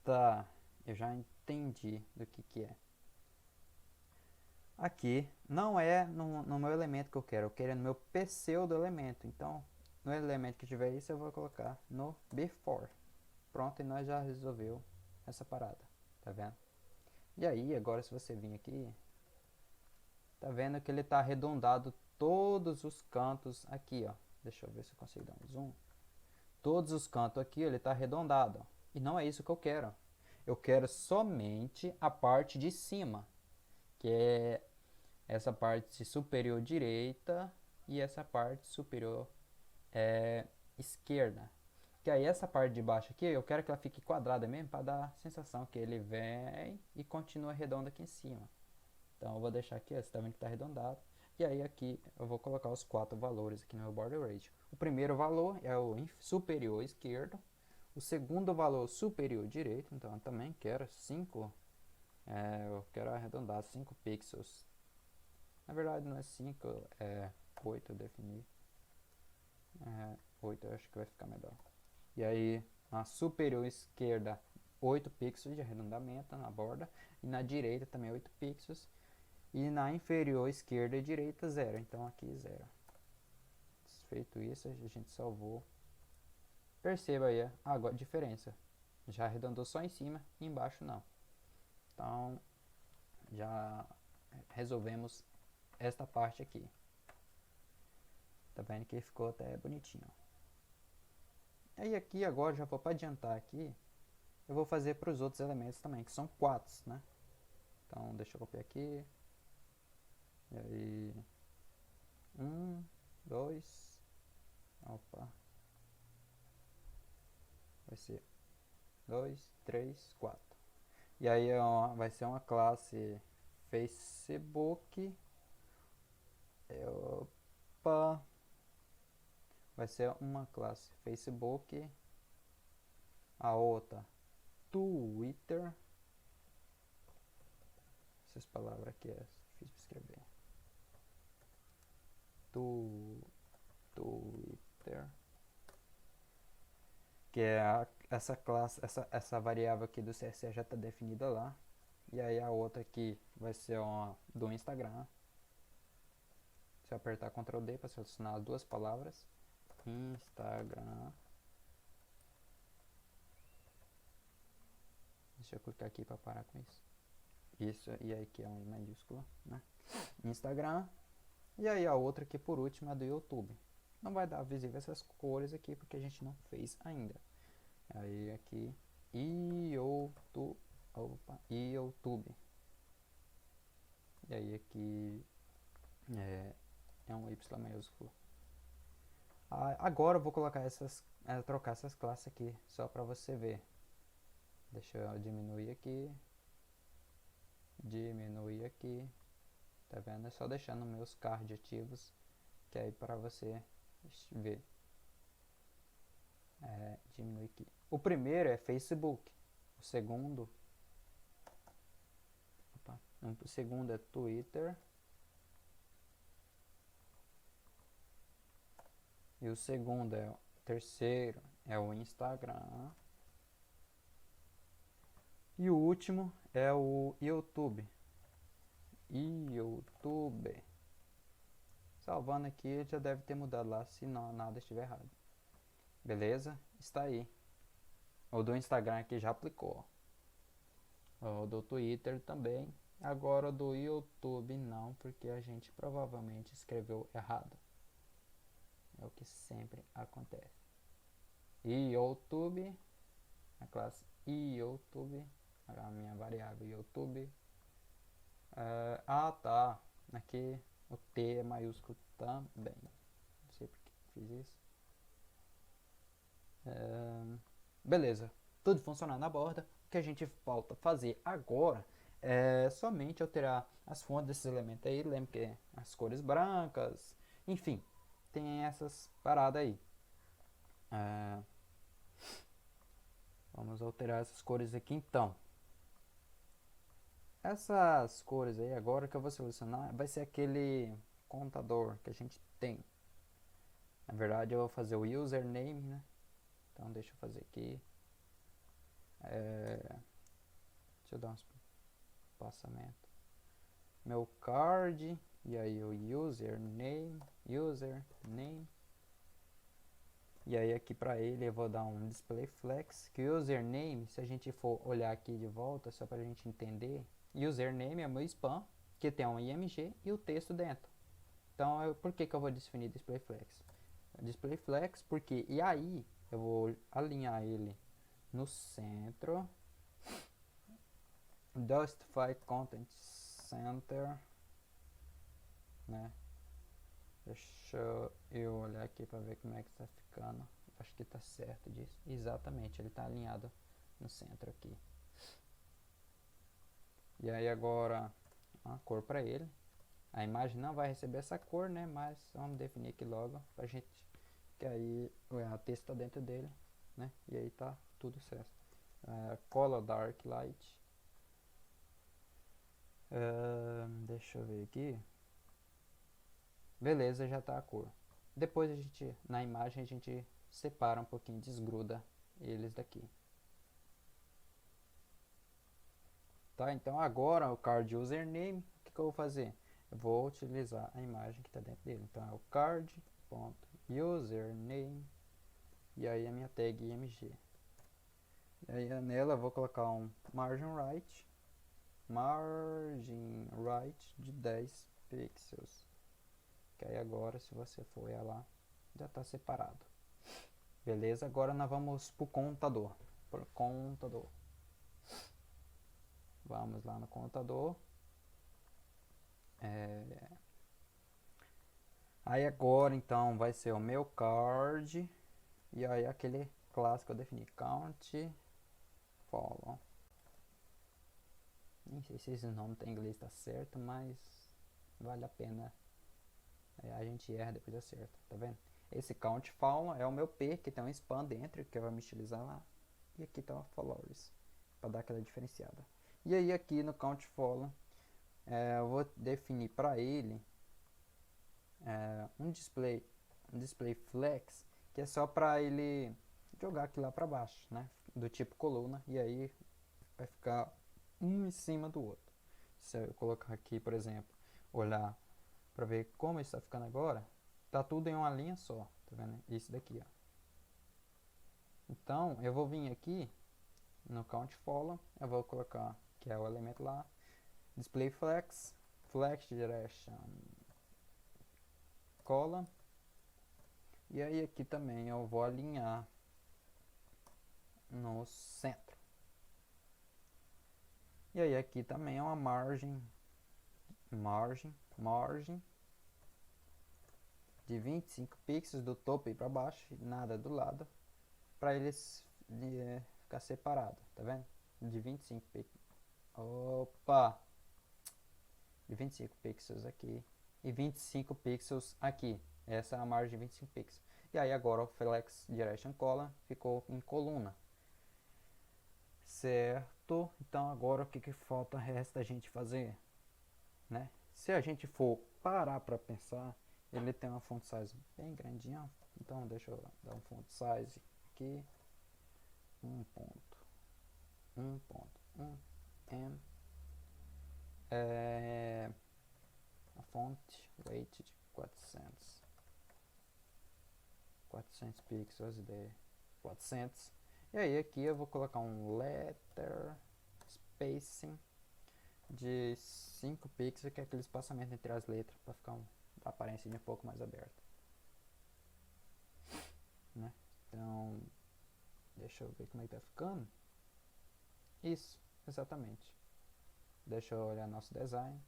Tá, eu já entendi do que é. Aqui não é no meu elemento que eu quero no meu pseudo elemento. Então, no elemento que tiver isso, eu vou colocar no before. Pronto, e nós já resolveu essa parada, tá vendo? E aí, agora se você vir aqui, tá vendo que ele tá arredondado todos os cantos aqui, ó. Deixa eu ver se eu consigo dar um zoom. Todos os cantos aqui, ele tá arredondado, ó. E não é isso que eu quero. Eu quero somente a parte de cima, que é essa parte superior direita e essa parte superior esquerda. Que aí essa parte de baixo aqui, eu quero que ela fique quadrada mesmo, para dar a sensação que ele vem e continua redondo aqui em cima. Então eu vou deixar aqui, ó, você tá vendo que está arredondado. E aí aqui eu vou colocar os 4 valores aqui no meu border radius. O primeiro valor é o superior esquerdo. O segundo valor superior direito, então eu também quero 5, eu quero arredondar 5 pixels. Na verdade não é 5, é 8 eu defini. 8 eu acho que vai ficar melhor. E aí na superior esquerda 8 pixels de arredondamento na borda. E na direita também 8 pixels. E na inferior esquerda e direita 0. Então aqui 0. Feito isso, a gente salvou. Perceba aí a diferença. Já arredondou só em cima e embaixo não. Então já resolvemos esta parte aqui. Tá vendo que ficou até bonitinho. Aí aqui agora já vou para adiantar aqui. Eu vou fazer para os outros elementos também, que são 4, né? Então deixa eu copiar aqui. E aí 1, 2. Opa. Vai ser 2, 3, 4. E aí vai ser uma classe Facebook. Opa. Vai ser uma classe Facebook. A outra Twitter. Essas palavras aqui é difícil de escrever. Twitter. Que é essa classe, essa variável aqui do CSS já está definida lá. E aí a outra aqui vai ser uma do Instagram. Se eu apertar Ctrl D para selecionar as duas palavras. Instagram. Deixa eu clicar aqui para parar com isso. Isso, e aí que é um maiúsculo, né? Instagram. E aí a outra aqui por último é do YouTube. Não vai dar visível essas cores aqui porque a gente não fez ainda. Aí aqui YouTube. E aí aqui é um Y maiúsculo. Agora eu vou colocar trocar essas classes aqui só para você ver. Deixa eu diminuir aqui. Diminuir aqui. Tá vendo? É só deixando meus cards ativos, que aí para você ver. Diminuir aqui. O primeiro é Facebook. O segundo. Opa, o segundo é Twitter. E o segundo é o terceiro é o Instagram. E o último é o YouTube. YouTube. Salvando aqui, já deve ter mudado lá, se não nada estiver errado. Beleza? Está aí. O do Instagram aqui já aplicou. O do Twitter também. Agora o do YouTube não, porque a gente provavelmente escreveu errado. É o que sempre acontece. YouTube, a classe YouTube, a minha variável YouTube. Tá. Aqui o T é maiúsculo também. Não sei porque fiz isso. Beleza. Tudo funcionando na borda. O que a gente falta fazer agora é somente alterar as fontes desses elementos aí. Lembra que as cores brancas, enfim, tem essas paradas aí. Vamos alterar essas cores aqui então. Essas cores aí agora que eu vou selecionar vai ser aquele contador que a gente tem. Na verdade eu vou fazer o username, né? Então deixa eu fazer aqui. Deixa eu dar uns passamento. Meu card. E aí o username. E aí aqui para ele eu vou dar um display flex. Que o username, se a gente for olhar aqui de volta, só para a gente entender. Username é meu spam, que tem um img e o texto dentro. Então, por que eu vou definir display flex? Display flex porque, e aí, eu vou alinhar ele no centro. Justify Content Center, né? Deixa eu olhar aqui para ver como é que tá ficando. Acho que tá certo disso. Exatamente, ele tá alinhado no centro aqui. E aí agora a cor para ele. A imagem não vai receber essa cor, né? Mas vamos definir aqui logo pra gente, que aí o texto tá dentro dele, né? E aí tá tudo certo. Color Dark Light. Deixa eu ver aqui. Beleza, já tá a cor. Depois a gente, na imagem, a gente separa um pouquinho, desgruda eles daqui. Tá, então agora o card username, o que eu vou fazer? Eu vou utilizar a imagem que está dentro dele. Então é o card.username e aí a minha tag img. E aí nela eu vou colocar um margin right de 10 pixels. Que aí agora, se você for olhar lá, já está separado. Beleza? Agora nós vamos pro contador. Vamos lá no contador. Aí agora então vai ser o meu card. E aí aquele clássico eu defini count follow. Nem sei se esse nome em inglês está certo, mas vale a pena. A gente erra, depois acerta, tá vendo? Esse count follow é o meu P, que tem um span dentro, que vai me utilizar lá. E aqui tá o followers, para dar aquela diferenciada. E aí aqui no count follow, eu vou definir para ele um display flex, que é só para ele jogar aqui lá para baixo, né? Do tipo coluna, e aí vai ficar um em cima do outro. Se eu colocar aqui, por exemplo, olhar para ver como está ficando agora, tá tudo em uma linha só, tá vendo? Isso daqui, ó. Então, eu vou vir aqui no count follow, eu vou colocar, que é o elemento lá, display flex direction column, e aí aqui também eu vou alinhar no centro. E aí aqui também é uma margem de 25 pixels do topo e para baixo, nada do lado, para eles ficar separado, tá vendo? de 25 pixels. Opa! De 25 pixels aqui e 25 pixels aqui. Essa é a margem de 25 pixels. E aí agora o Flex Direction Column ficou em coluna. Certo? Então agora o que falta resta a gente fazer, né? Se a gente for parar para pensar, ele tem uma font size bem grandinha. Então deixa eu dar um font size aqui, 1.1.1 m, a font weight de 400 pixels de 400. E aí aqui eu vou colocar um letter spacing de 5 pixels, que é aquele espaçamento entre as letras, para ficar a aparência um pouco mais aberta, né? Então, deixa eu ver como é que tá ficando. Isso, exatamente. Deixa eu olhar nosso design.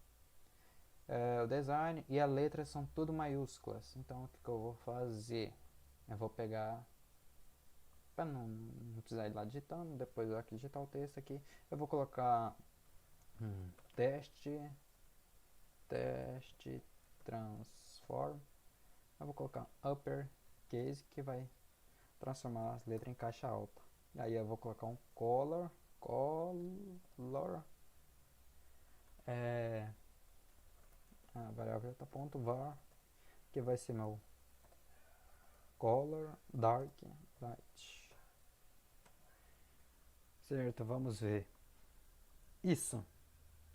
O design e a letra são tudo maiúsculas. Então, o que eu vou fazer? Eu vou pegar, para não precisar ir lá digitando, depois eu aqui digitar o texto aqui, eu vou colocar teste transform. Eu vou colocar uppercase, que vai transformar as letras em caixa alta. E aí eu vou colocar um color a variável tá ponto var, que vai ser meu color dark light. Certo, vamos ver. Isso,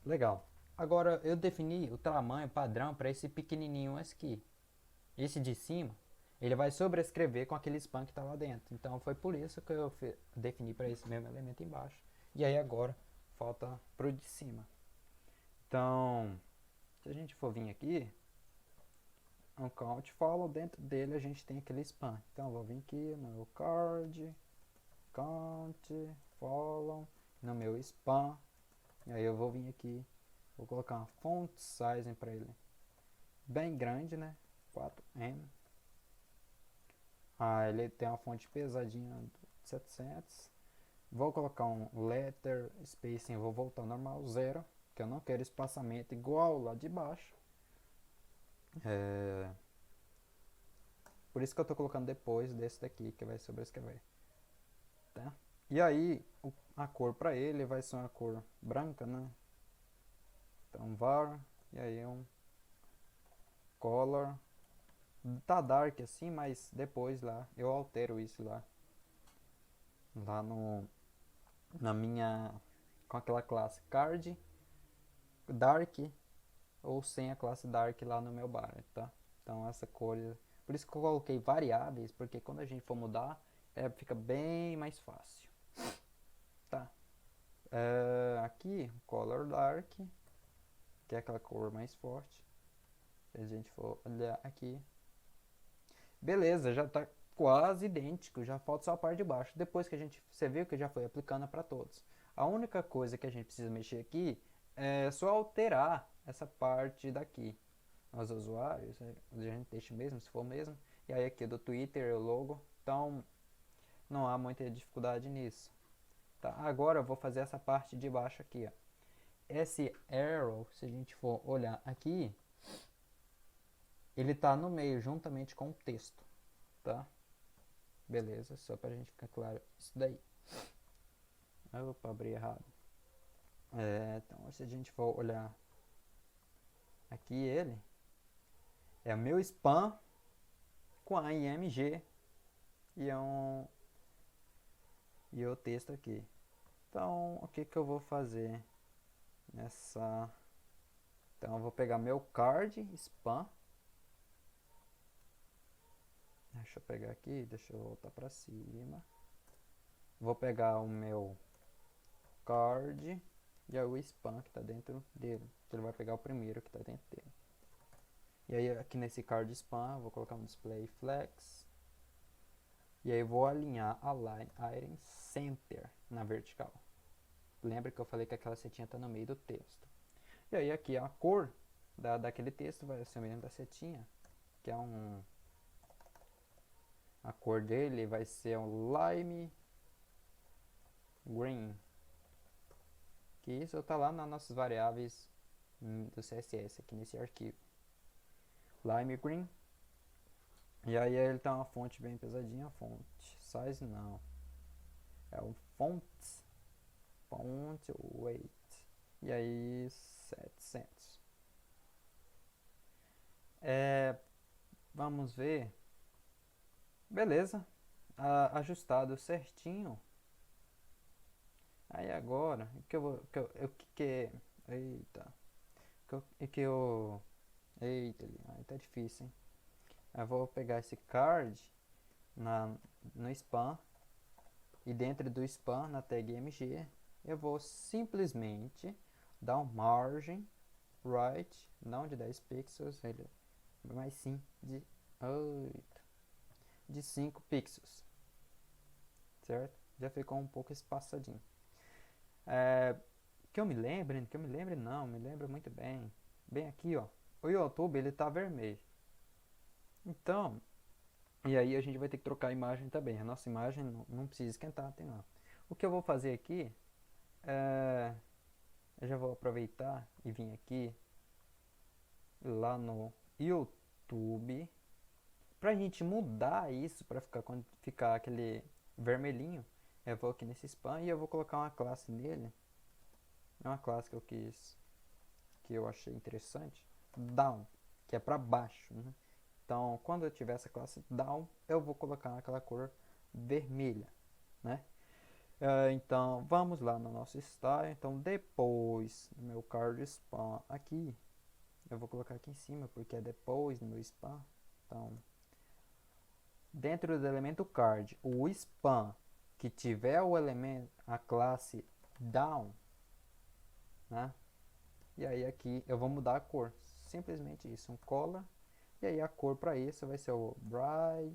legal. Agora eu defini o tamanho padrão para esse pequenininho aqui. Esse de cima, ele vai sobrescrever com aquele span que está lá dentro. Então foi por isso que eu defini para esse mesmo elemento embaixo. E aí agora falta pro de cima. Então, se a gente for vir aqui, um count follow, dentro dele a gente tem aquele span. Então eu vou vir aqui no meu card, count follow, no meu span. E aí eu vou vir aqui, vou colocar uma font size para ele bem grande, né? 4M. Ele tem uma fonte pesadinha de 700. Vou colocar um letter spacing, vou voltar ao normal, 0, que eu não quero espaçamento igual lá de baixo. Por isso que eu estou colocando depois desse daqui, que vai sobrescrever. Tá? E aí, a cor para ele vai ser uma cor branca, né? Então, var, e aí um color. Tá dark assim, mas depois lá eu altero isso lá na minha, com aquela classe card dark, ou sem a classe dark lá no meu bar, tá? Então essa cor, por isso que eu coloquei variáveis, porque quando a gente for mudar, fica bem mais fácil, tá? Aqui, color dark, que é aquela cor mais forte. Se a gente for olhar aqui, beleza, já tá quase idêntico, já falta só a parte de baixo. Depois que você viu que já foi aplicando para todos. A única coisa que a gente precisa mexer aqui é só alterar essa parte daqui. Os usuários, a gente deixa mesmo, se for mesmo. E aí aqui do Twitter, o logo. Então, não há muita dificuldade nisso. Tá? Agora eu vou fazer essa parte de baixo aqui, ó. Esse arrow, se a gente for olhar aqui, ele está no meio, juntamente com o texto, tá? Beleza, só para a gente ficar claro isso daí. Opa, abri errado. Então, se a gente for olhar aqui, ele é o meu spam com a img e e o texto aqui. Então, o que eu vou fazer nessa... Então, eu vou pegar meu card spam. Deixa eu pegar aqui, deixa eu voltar para cima. Vou pegar o meu card e o spam que está dentro dele. Ele vai pegar o primeiro que está dentro dele. E aí aqui nesse card spam, vou colocar um display flex. E aí vou alinhar a line item center na vertical. Lembra que eu falei que aquela setinha está no meio do texto. E aí aqui a cor daquele texto vai ser o mesmo da setinha, que é a cor dele vai ser um lime green. Que isso tá lá nas nossas variáveis do CSS, aqui nesse arquivo. Lime Green. E aí ele tem uma fonte bem pesadinha, fonte size não. É o font weight. E aí 700. Vamos ver. Beleza. Ajustado certinho. Aí agora, o que eu vou. Eita. Que eu. Eita, aí tá difícil, hein? Eu vou pegar esse card no spam. E dentro do spam, na tag mg, eu vou simplesmente dar um margem right, não de 10 pixels, mas sim de 5 pixels. Certo? Já ficou um pouco espaçadinho. Que eu me lembre não, me lembro muito bem. Bem aqui, ó. O YouTube, ele tá vermelho. Então, e aí a gente vai ter que trocar a imagem também. A nossa imagem não precisa esquentar, tem lá. O que eu vou fazer aqui eu já vou aproveitar e vir aqui lá no YouTube pra gente mudar isso pra quando ficar aquele vermelhinho. Eu vou aqui nesse spam e eu vou colocar uma classe nele. É uma classe que eu achei interessante, down, que é pra baixo, né? Então, quando eu tiver essa classe down, eu vou colocar aquela cor vermelha, né? Então, vamos lá no nosso style. Então, depois do meu card spam aqui, eu vou colocar aqui em cima, porque é depois do meu spam. Então, dentro do elemento card, o spam que tiver o elemento, a classe down, né? E aí aqui eu vou mudar a cor, simplesmente isso, um color. E aí a cor para isso vai ser o red.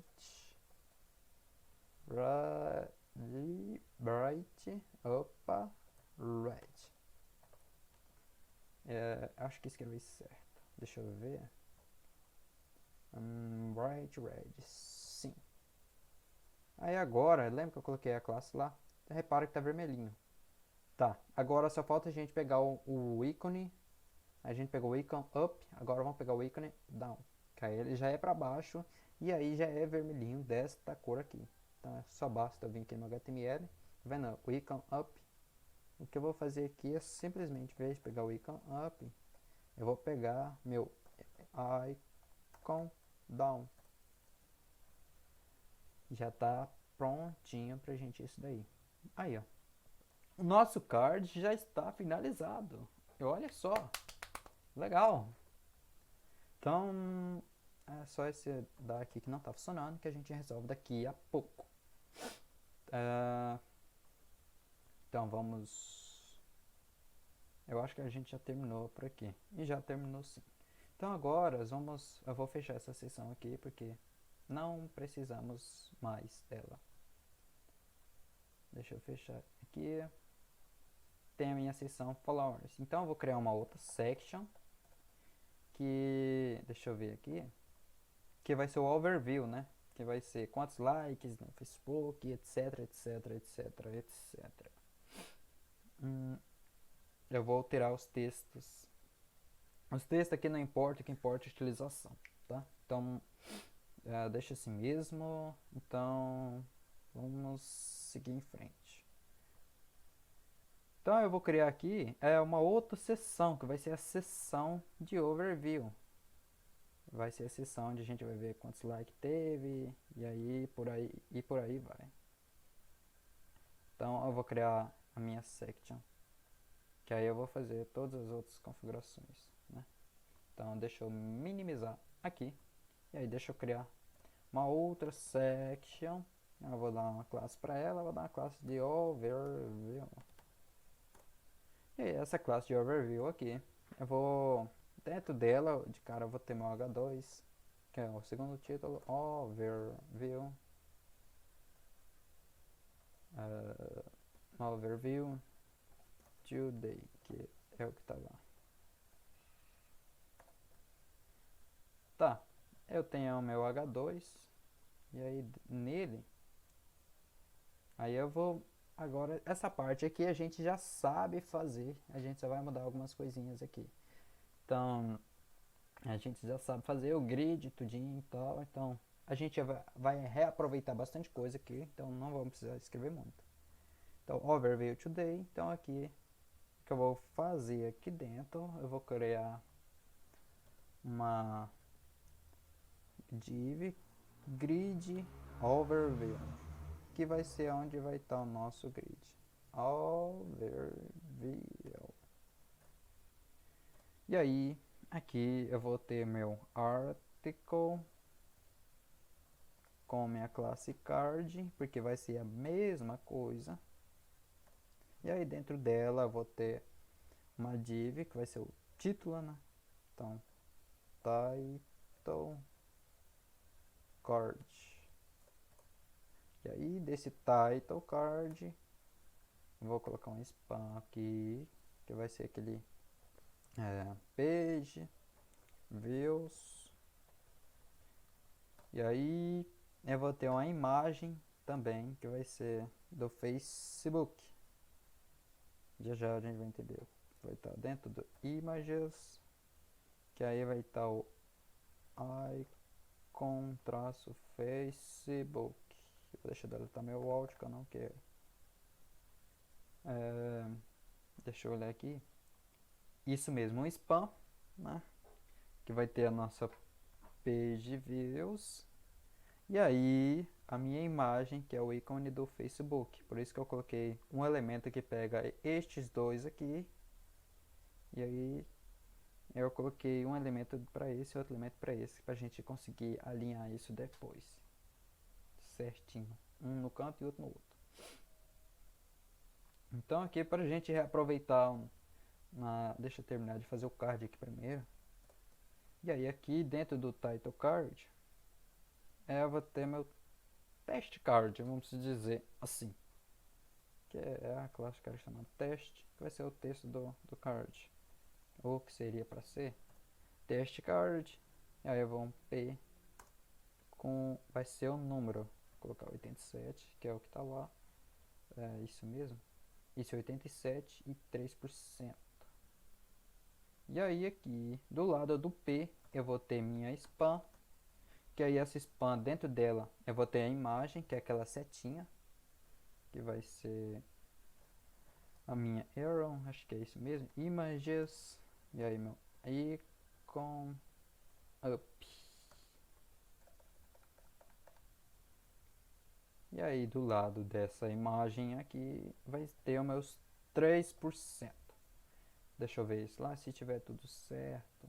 Acho que escrevi certo. Deixa eu ver. Bright red, sim. Aí agora, lembra que eu coloquei a classe lá? Então, repara que tá vermelhinho. Tá, agora só falta a gente pegar o ícone. A gente pegou o ícone up, agora vamos pegar o ícone down. Que aí ele já é para baixo e aí já é vermelhinho desta cor aqui. Então só basta eu vir aqui no HTML, tá vendo? O ícone up. O que eu vou fazer aqui é simplesmente, em vez de pegar o ícone up, eu vou pegar meu icon down. Já tá prontinho pra gente isso daí. Aí, ó. O nosso card já está finalizado. E olha só. Legal. Então, é só esse daqui que não está funcionando que a gente resolve daqui a pouco. Então vamos. Eu acho que a gente já terminou por aqui. E já terminou sim. Então agora eu vou fechar essa sessão aqui porque não precisamos mais dela. Deixa eu fechar aqui. Tem a minha seção followers. Então eu vou criar uma outra section que, deixa eu ver aqui, que vai ser o overview, né? Que vai ser quantos likes no Facebook, etc, etc, etc, etc. Eu vou alterar os textos. Os textos aqui não importa, o que importa é a utilização, tá? Então, deixa assim mesmo. Então, vamos seguir em frente. Então, eu vou criar aqui uma outra seção, que vai ser a seção de overview. Vai ser a seção onde a gente vai ver quantos likes teve, e aí por aí vai. Então, eu vou criar a minha section, que aí eu vou fazer todas as outras configurações, né? Então deixa eu minimizar aqui. E aí deixa eu criar uma outra section. Eu vou dar uma classe para ela. Vou dar uma classe de overview. E aí, essa classe de overview aqui, eu vou, dentro dela, de cara eu vou ter meu H2, que é o segundo título, overview. Overview today, que é o que tá lá. Tá, eu tenho o meu H2 e aí nele, aí eu vou agora essa parte aqui a gente já sabe fazer, a gente só vai mudar algumas coisinhas aqui. Então, a gente já sabe fazer o grid, tudinho e tal, então a gente vai reaproveitar bastante coisa aqui, então não vamos precisar escrever muito. Então, overview today, então aqui o que eu vou fazer aqui dentro, eu vou criar uma div grid overview, que vai ser onde vai estar o nosso grid. Overview. E aí, aqui eu vou ter meu article com minha classe card, porque vai ser a mesma coisa. E aí dentro dela eu vou ter uma div que vai ser o título, né? Então, title card. E aí desse title card eu vou colocar um spam aqui, que vai ser aquele page views. E aí eu vou ter uma imagem também, que vai ser do Facebook. Já já a gente vai entender. Vai estar dentro do images, que aí vai estar o icon traço Facebook. Eu vou deixar deletar meu alt, que eu não quero. Deixa eu olhar aqui. Isso mesmo, um spam, né? Que vai ter a nossa page views. E aí a minha imagem, que é o ícone do Facebook. Por isso que eu coloquei um elemento que pega estes dois aqui. E aí eu coloquei um elemento para esse e outro elemento para esse, para a gente conseguir alinhar isso depois. Certinho. Um no canto e outro no outro. Então aqui para a gente reaproveitar deixa eu terminar de fazer o card aqui primeiro. E aí aqui dentro do title card eu vou ter meu test card, vamos dizer assim, que é a classe que era chamada teste, que vai ser o texto do card, ou que seria para ser test card. E aí eu vou um p vai ser o número, vou colocar 87, que é o que está lá, é isso mesmo, isso é 87 e 3%. E aí aqui do lado do p eu vou ter minha spam, que aí essa spam dentro dela eu vou ter a imagem, que é aquela setinha, que vai ser a minha arrow, acho que é isso mesmo, images, e aí meu icon up. E aí do lado dessa imagem aqui vai ter os meus 3%. Deixa eu ver isso lá, se tiver tudo certo.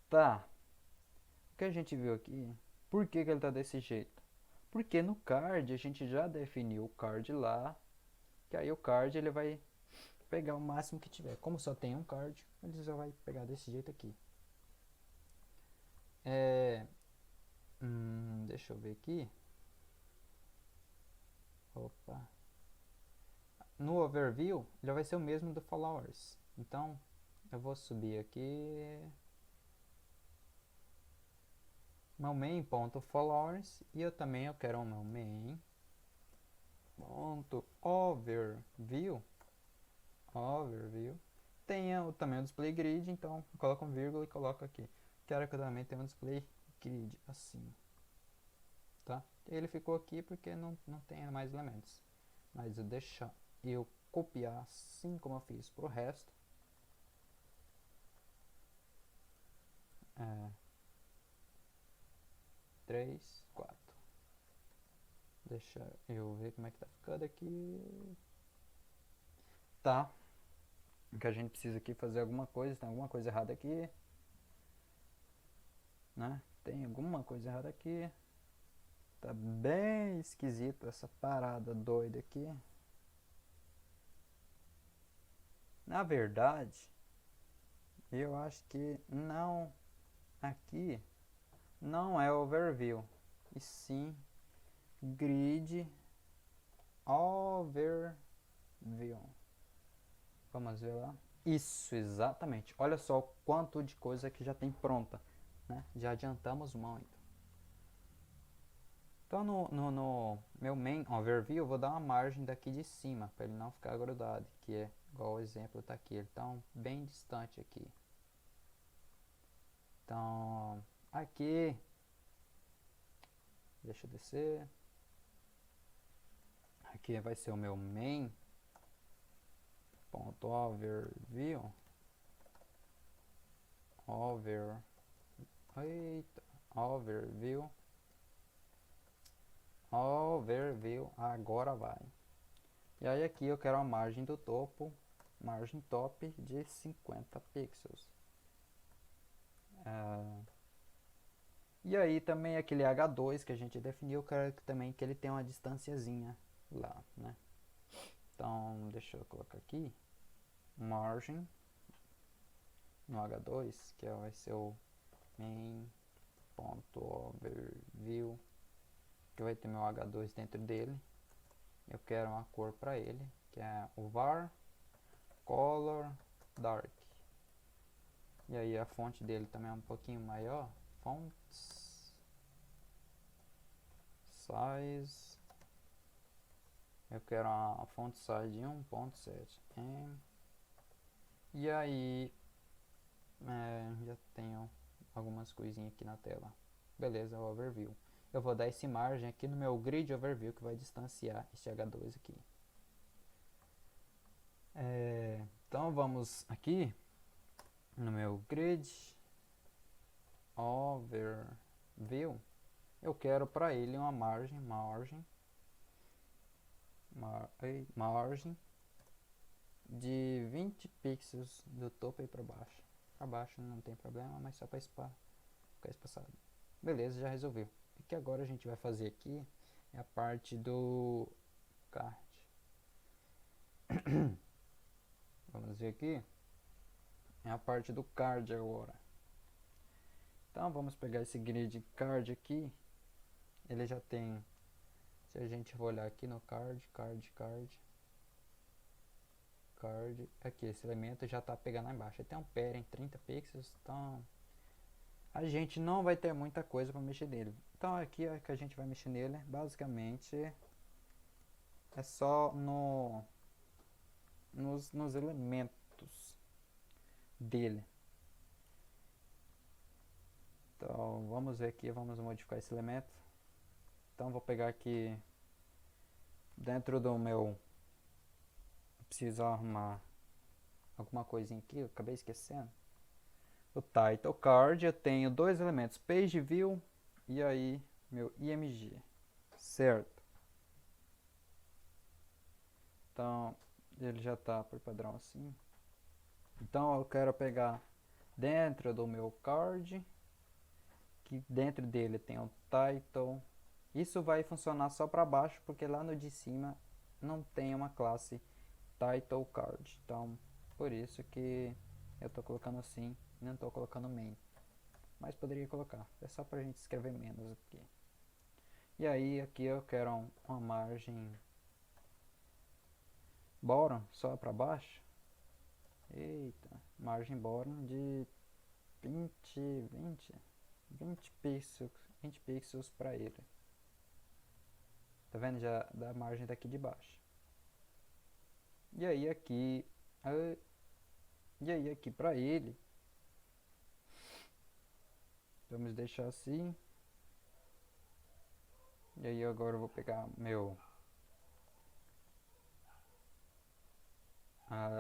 Tá. O que a gente viu aqui, por que ele tá desse jeito? Porque no card a gente já definiu o card lá, que aí o card ele vai pegar o máximo que tiver. Como só tem um card, ele só vai pegar desse jeito aqui. Deixa eu ver aqui. Opa. No overview, ele vai ser o mesmo do followers. Então, eu vou subir aqui meu main.followers e eu também quero o meu main.overview. Tem também o display grid, então eu coloco um vírgula e coloco aqui. Quero que eu também tenha um display grid assim. Tá? Ele ficou aqui porque não tem mais elementos. Mas deixa eu copiar assim como eu fiz pro resto. 3, 4. Deixa eu ver como é que tá ficando aqui. Tá. Que a gente precisa aqui fazer alguma coisa. Tem alguma coisa errada aqui, né? Tem alguma coisa errada aqui. Tá bem esquisito essa parada doida aqui. Na verdade, eu acho que não, aqui não é overview, e sim grid overview. Vamos ver lá. Isso, exatamente. Olha só o quanto de coisa que já tem pronta, né? Já adiantamos muito. Então no meu main overview eu vou dar uma margem daqui de cima para ele não ficar grudado, que é igual o exemplo tá aqui, ele tá bem distante aqui. Então aqui, deixa eu descer, aqui vai ser o meu main ponto overview, overview, agora vai. E aí aqui eu quero a margem do topo, margem top de 50 pixels. E aí também aquele H2 que a gente definiu, eu quero também que ele tenha uma distanciazinha lá, né? Então deixa eu colocar aqui, margem no H2, que vai ser o main.overview, que vai ter meu H2 dentro dele. Eu quero uma cor para ele, que é o var color dark. E aí a fonte dele também é um pouquinho maior, fonts size, eu quero a font size de 1.7 e aí já tenho algumas coisinhas aqui na tela. Beleza, o overview. Eu vou dar esse margem aqui no meu grid overview, que vai distanciar este H2 aqui. Então vamos aqui no meu grid overview. Eu quero para ele uma margem de 20 pixels do topo e para baixo. Para baixo não tem problema, mas só para ficar espaçado. Beleza, já resolveu. O que agora a gente vai fazer aqui é a parte do card. Vamos ver aqui. É a parte do card agora. Então vamos pegar esse grid card aqui. Ele já tem, se a gente for olhar aqui no card, aqui esse elemento já está pegando lá embaixo. Ele tem um parent 30 pixels, então a gente não vai ter muita coisa para mexer nele. Então aqui é que a gente vai mexer nele, basicamente é só nos elementos dele. Então vamos ver aqui, vamos modificar esse elemento. Então vou pegar aqui dentro do meu, preciso arrumar alguma coisinha aqui, eu acabei esquecendo. O title card, eu tenho dois elementos, page view e aí meu img, certo? Então ele já está por padrão assim. Então eu quero pegar dentro do meu card, que dentro dele tem o title. Isso vai funcionar só para baixo, porque lá no de cima não tem uma classe title card. Então por isso que eu estou colocando assim, não estou colocando main. Mas poderia colocar, é só para a gente escrever menos aqui. E aí aqui eu quero uma margem bottom só para baixo. Eita, margem bottom de 20 pixels para ele. Tá vendo? Já dá a margem daqui de baixo. E aí aqui para ele vamos deixar assim. E aí agora eu vou pegar meu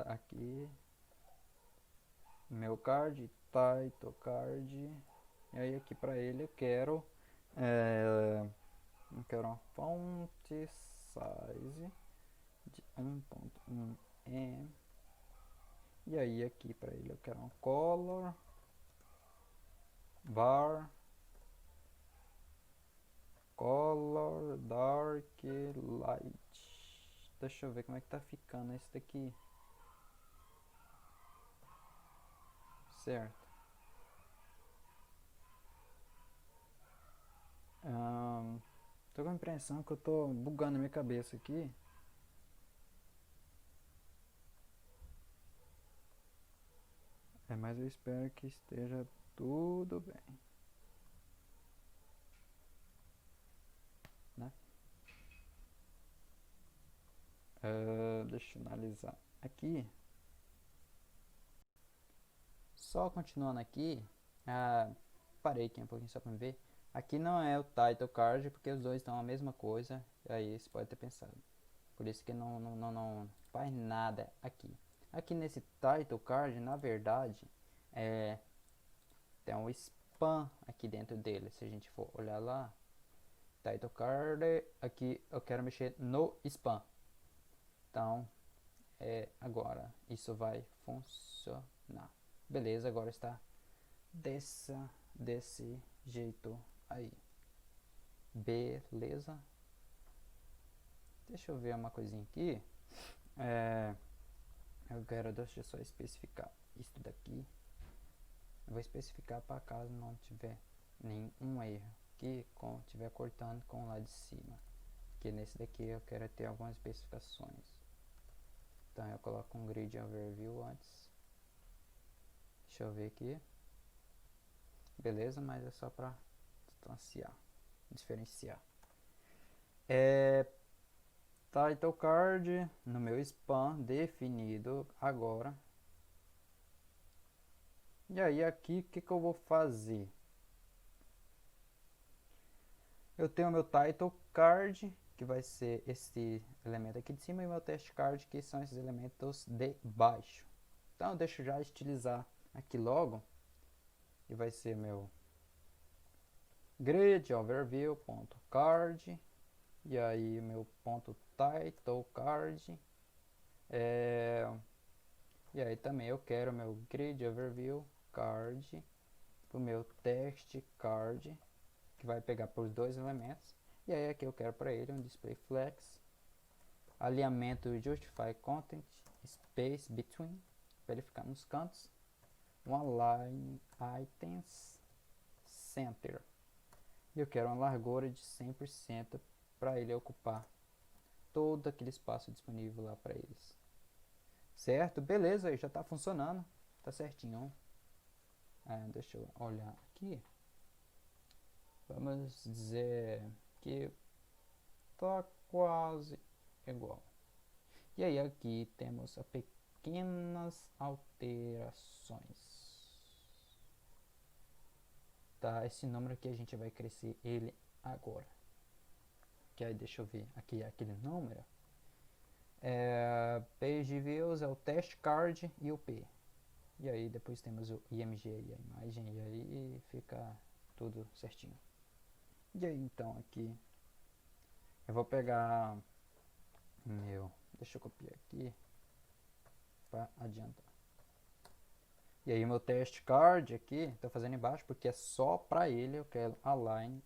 aqui meu card, title card. E aí aqui para ele eu quero uma font size de 1.1 em. E aí aqui para ele eu quero um color var color dark light. Deixa eu ver como é que tá ficando esse daqui. Certo. Tô com a impressão que eu tô bugando a minha cabeça aqui. Mas eu espero que esteja tudo bem. Deixa eu analisar aqui. Só continuando aqui, parei aqui um pouquinho só para ver. Aqui não é o title card porque os dois estão a mesma coisa. Aí você pode ter pensado. Por isso que não faz nada aqui. Aqui nesse title card, na verdade, tem um spam aqui dentro dele. Se a gente for olhar lá, title card, aqui eu quero mexer no spam. Então, agora isso vai funcionar. Beleza, agora está desse jeito aí. Beleza. Deixa eu ver uma coisinha aqui. Deixa eu só especificar isso daqui. Eu vou especificar para caso não tiver nenhum erro. Que estiver cortando com lá de cima. Que nesse daqui eu quero ter algumas especificações. Então eu coloco um grid overview antes. Deixa eu ver aqui. Beleza, mas é só para diferenciar. Title card no meu spam definido agora. E aí aqui o que eu vou fazer? Eu tenho meu title card, que vai ser esse elemento aqui de cima, e meu test card, que são esses elementos de baixo. Então eu deixo já estilizar aqui logo, e vai ser meu grid overview.card, e aí meu ponto title card, e aí também eu quero meu grid overview card para o meu text card, que vai pegar por dois elementos. E aí aqui eu quero para ele um display flex, alinhamento justify content, space between, para ele ficar nos cantos, um align items center. E eu quero uma largura de 100% para ele ocupar todo aquele espaço disponível lá para eles. Certo? Beleza, aí já está funcionando, tá certinho. Deixa eu olhar aqui. Vamos dizer que tá quase igual. E aí aqui temos pequenas alterações. Tá, esse número aqui a gente vai crescer ele agora. Que aí deixa eu ver aqui aquele número. Page views é o test card e o P. E aí depois temos o IMG e a imagem, e aí fica tudo certinho. E aí então aqui eu vou pegar deixa eu copiar aqui para adiantar. E aí meu test card aqui, estou fazendo embaixo porque é só para ele. Eu quero align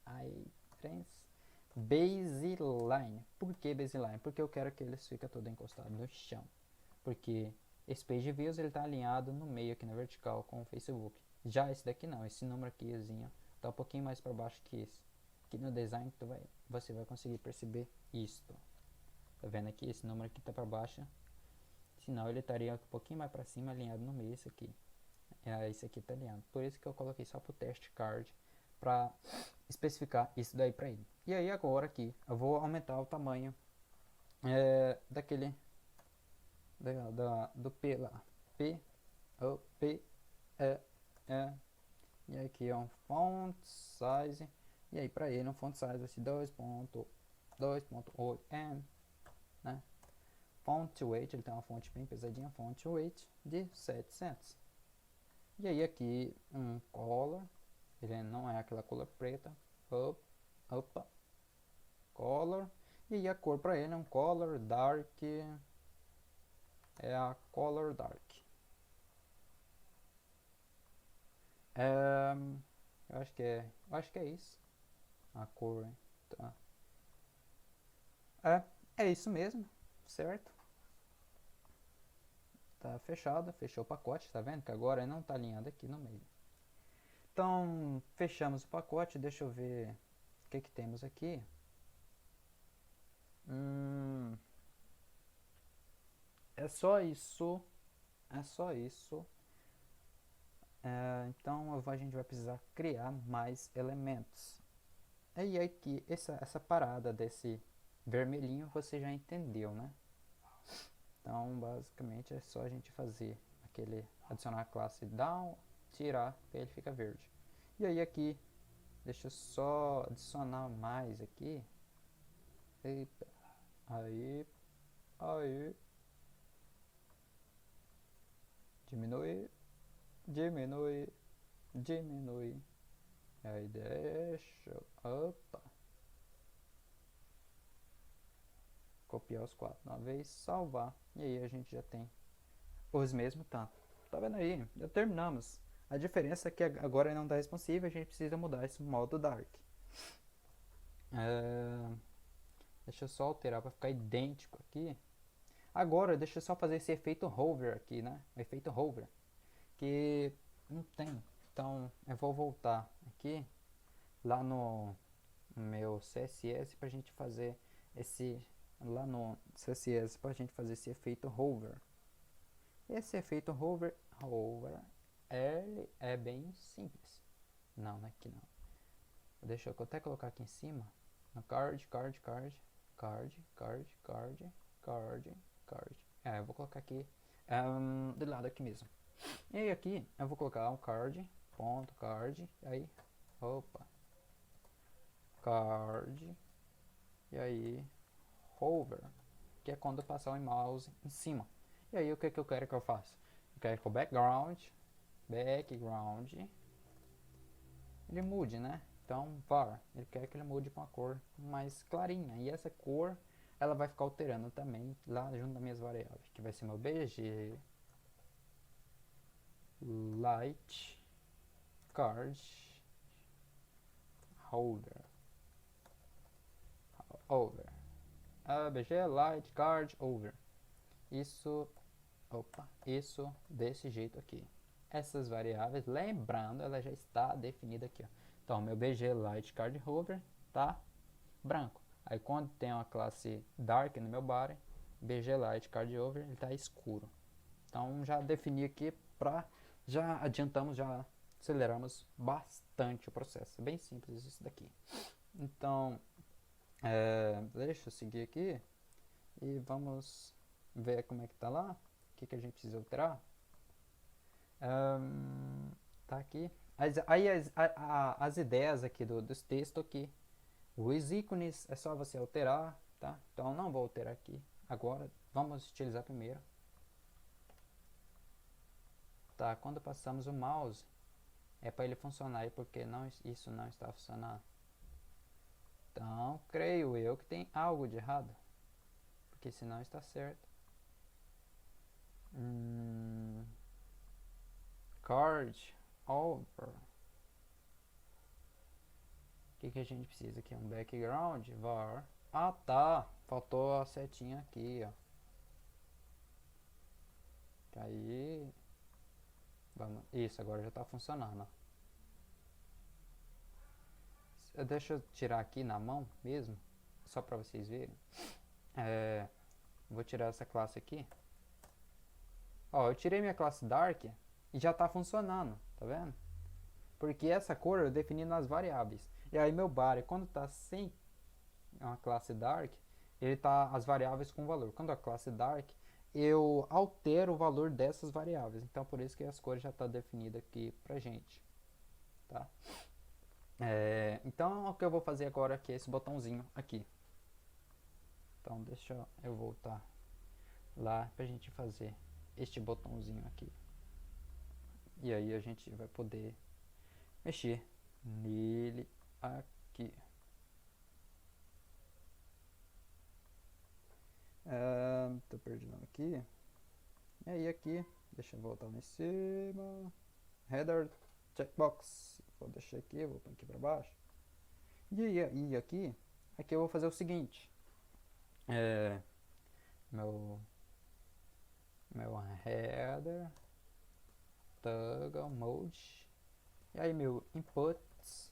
items baseline. Por que baseline? Porque eu quero que eles fiquem todo encostado no chão. Porque esse page views ele está alinhado no meio aqui na vertical com o Facebook. Já esse daqui não, esse número aqui está um pouquinho mais para baixo que esse. Aqui no design você vai conseguir perceber isto. Tá vendo aqui? Esse número aqui está para baixo. Senão ele estaria um pouquinho mais para cima, alinhado no meio, esse aqui. Esse aqui está alinhado. Por isso que eu coloquei só para o test card, para especificar isso daí para ele. E aí agora aqui, eu vou aumentar o tamanho daquele do P lá. P, O, P, E, E. E aqui é um font size. E aí para ele um font size vai ser 2.8 M, né? Font weight, ele tem uma fonte bem pesadinha, font weight de 700. E aí aqui um color, ele não é aquela cor preta, opa, color. E aí a cor para ele é um color dark, é a color dark. Eu acho que é isso, a cor. Tá. É isso mesmo, certo? Tá fechado, fechou o pacote, tá vendo? Que agora não tá alinhado aqui no meio. Então, fechamos o pacote, deixa eu ver o que temos aqui. É só isso, é só isso. Então a gente vai precisar criar mais elementos. E aqui, essa parada vermelhinho você já entendeu, né? Então, basicamente é só a gente fazer aquele adicionar a classe down, tirar, e ele fica verde. E aí aqui, deixa eu só adicionar mais aqui. Eita, aí, aí, diminui, diminui, diminui. Aí deixa, opa, copiar os quatro de uma vez, salvar. E aí a gente já tem os mesmos tanto. Tá vendo aí? Já terminamos. A diferença é que agora não está responsive, a gente precisa mudar esse modo dark. Deixa eu só alterar para ficar idêntico aqui. Agora deixa eu só fazer esse efeito hover aqui, né? O efeito hover. Que não tem. Então eu vou voltar aqui lá no meu CSS pra gente fazer esse. Lá no CSS pra gente fazer esse efeito hover. Esse efeito hover, ele é bem simples. Não, não é aqui não. Deixa eu até colocar aqui em cima. No card. Eu vou colocar aqui do lado aqui mesmo. E aí aqui eu vou colocar um card. Aí, opa. Card. E aí, hover. Que é quando eu passar o mouse em cima. E aí o que eu quero que eu faça? Eu quero que o background ele mude, né? Então var, ele quer que ele mude para uma cor mais clarinha. E essa cor ela vai ficar alterando também lá junto das minhas variáveis, que vai ser meu bg light card holder over bg light card over. Isso desse jeito aqui. Essas variáveis, lembrando, ela já está definida aqui, ó. Então meu bg light card holder tá branco. Aí quando tem uma classe dark no meu body, bg light card over, ele tá escuro. Então já defini aqui para já adiantamos, já aceleramos bastante o processo. É bem simples isso daqui. Então deixa eu seguir aqui e vamos ver como é que tá lá, o que a gente precisa alterar. Tá aqui. As ideias aqui dos textos aqui. Os ícones é só você alterar, tá? Então não vou alterar aqui. Agora vamos utilizar primeiro. Tá, quando passamos o mouse é para ele funcionar aí porque isso não está funcionando. Então creio eu que tem algo de errado, porque senão está certo. Card over. O que a gente precisa aqui? Um background var. Ah tá, faltou a setinha aqui, ó. Aí vamos. Isso, agora já está funcionando. Deixa eu tirar aqui na mão mesmo, só para vocês verem. Vou tirar essa classe aqui. Ó, eu tirei minha classe Dark e já está funcionando, tá vendo? Porque essa cor eu defini nas variáveis. E aí meu body, quando está sem uma classe Dark, ele tá as variáveis com valor. Quando a classe Dark, eu altero o valor dessas variáveis. Então por isso que as cores já estão definidas aqui pra gente, tá? Então o que eu vou fazer agora aqui é esse botãozinho aqui. Então deixa eu voltar lá pra gente fazer este botãozinho aqui. E aí a gente vai poder mexer nele aqui. Tô perdendo aqui. E aí aqui, deixa eu voltar lá em cima. Header checkbox. Vou deixar aqui, vou pôr aqui para baixo. E aqui eu vou fazer o seguinte. Meu header toggle mode. E aí meu inputs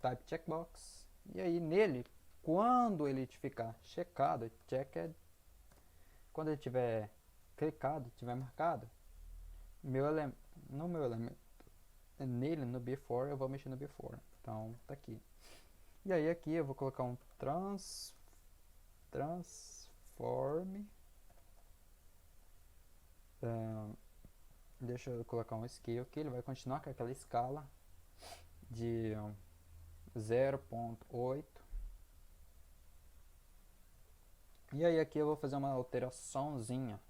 type checkbox. E aí nele, quando ele ficar checado, checked, quando ele tiver clicado, tiver marcado, no meu elemento, nele, no before, eu vou mexer no before. Então tá aqui. E aí aqui eu vou colocar um transform. Deixa eu colocar um scale aqui. Ele vai continuar com aquela escala de 0.8. E aí aqui eu vou fazer uma alteraçãozinha.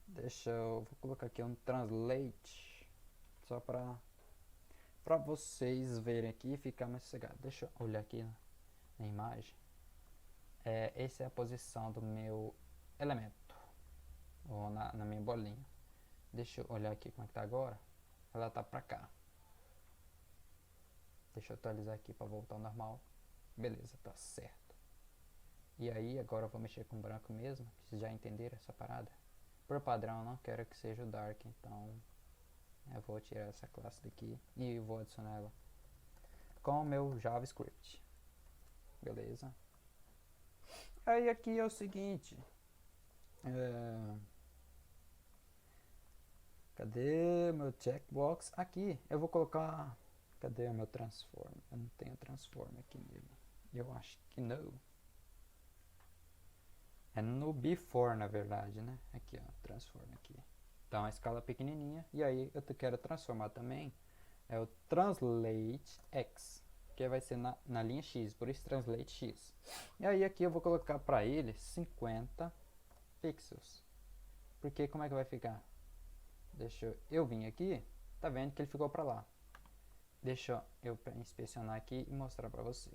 Vou colocar aqui um translate, só para vocês verem aqui e ficar mais sossegado. Deixa eu olhar aqui na imagem. Essa é a posição do meu elemento, ou na minha bolinha. Deixa eu olhar aqui como é que tá agora. Ela tá pra cá. Deixa eu atualizar aqui para voltar ao normal. Beleza, tá certo. E aí agora eu vou mexer com branco mesmo, que vocês já entenderam essa parada. Por padrão eu não quero que seja o dark, então eu vou tirar essa classe daqui e vou adicionar ela com o meu JavaScript. Beleza. Aí aqui é o seguinte. Cadê meu checkbox? Aqui eu vou colocar. Cadê o meu transform? Eu não tenho transform aqui nele. Eu acho que não. É no before, na verdade, né? Aqui, ó, transform aqui. Então a escala pequenininha. E aí eu quero transformar também. É o translate x, que vai ser na linha x, por isso translate x. E aí aqui eu vou colocar para ele 50 pixels. Porque como é que vai ficar? Deixa eu vir aqui. Tá vendo que ele ficou para lá. Deixa eu inspecionar aqui e mostrar para você.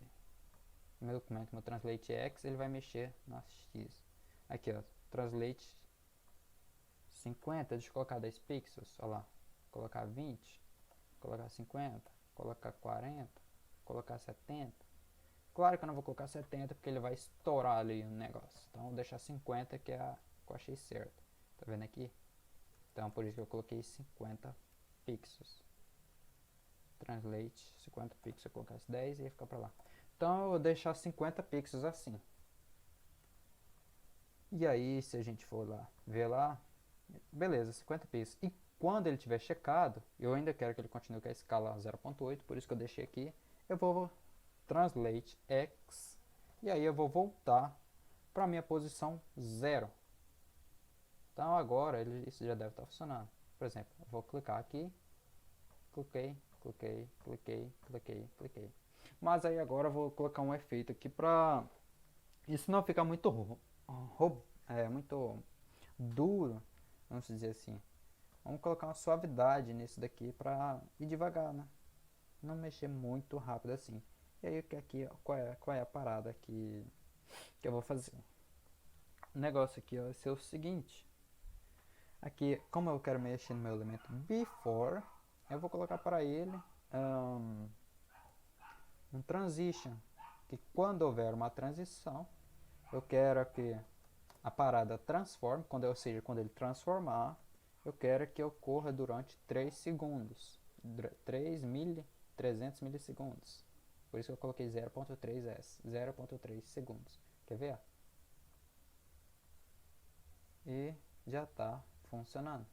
Meu documento, meu translate x, ele vai mexer na x. Aqui, ó, translate 50, deixa eu colocar 10 pixels, olha lá, colocar 20, colocar 50, colocar 40, colocar 70. Claro que eu não vou colocar 70 porque ele vai estourar ali o negócio. Então vou deixar 50 que é a que eu achei certo. Tá vendo aqui? Então por isso que eu coloquei 50 pixels. Translate 50 pixels, eu colocasse 10 e ia ficar pra lá. Então eu vou deixar 50 pixels assim. E aí se a gente for lá, ver lá, beleza, 50 pixels. E quando ele tiver checado, eu ainda quero que ele continue com a escala 0.8, por isso que eu deixei aqui. Eu vou translate x e aí eu vou voltar para minha posição 0. Então agora isso já deve estar funcionando. Por exemplo, eu vou clicar aqui, cliquei, cliquei, cliquei, cliquei, cliquei. Mas aí agora eu vou colocar um efeito aqui para isso não ficar muito muito duro, vamos dizer assim. Vamos colocar uma suavidade nisso daqui para ir devagar, né? Não mexer muito rápido assim. E aí aqui, qual é a parada que eu vou fazer? O negócio aqui vai ser o seguinte. Aqui, como eu quero mexer no meu elemento before, eu vou colocar para ele um transition. Que quando houver uma transição, eu quero que a parada transforme, quando ele transformar, eu quero que ocorra durante 3 segundos. 300 milissegundos. Por isso que eu coloquei 0.3s, 0.3 segundos. Quer ver? E já está funcionando.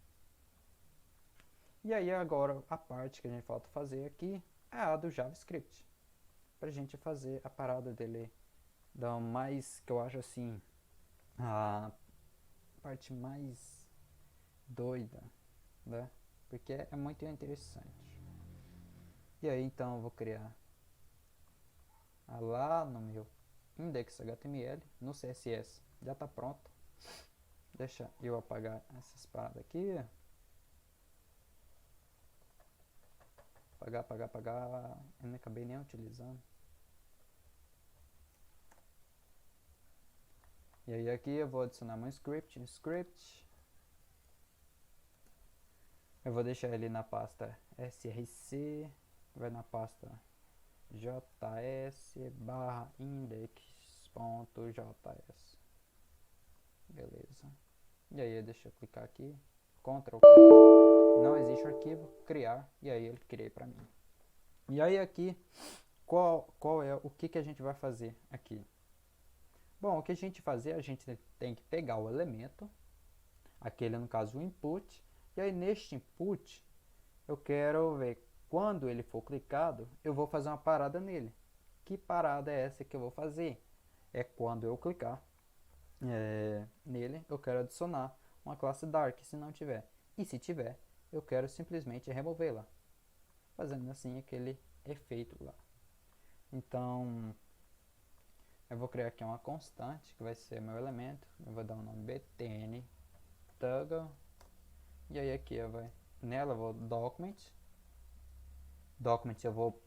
E aí agora a parte que a gente falta fazer aqui é a do JavaScript. Pra gente fazer a parada dele da mais, que eu acho assim, a parte mais doida, né? Porque é muito interessante. E aí então eu vou criar lá no meu index.html, no CSS já está pronto. Deixa eu apagar essas paradas aqui. Apagar, eu não acabei nem utilizando. E aí aqui eu vou adicionar meu script. Eu vou deixar ele na pasta src, vai na pasta js/index.js. Beleza. E aí deixa eu clicar aqui, Ctrl click, não existe arquivo, criar, e aí ele criei para mim. E aí aqui, qual é o que a gente vai fazer aqui? Bom, o que a gente fazer, a gente tem que pegar o elemento, aquele no caso o input, e aí neste input eu quero ver quando ele for clicado, eu vou fazer uma parada nele. Que parada é essa que eu vou fazer? é quando eu clicar nele, eu quero adicionar uma classe Dark se não tiver. E se tiver, eu quero simplesmente removê-la, fazendo assim aquele efeito lá. Então, eu vou criar aqui uma constante, que vai ser meu elemento. Eu vou dar um nome btn toggle. E aí aqui nela eu vou document eu vou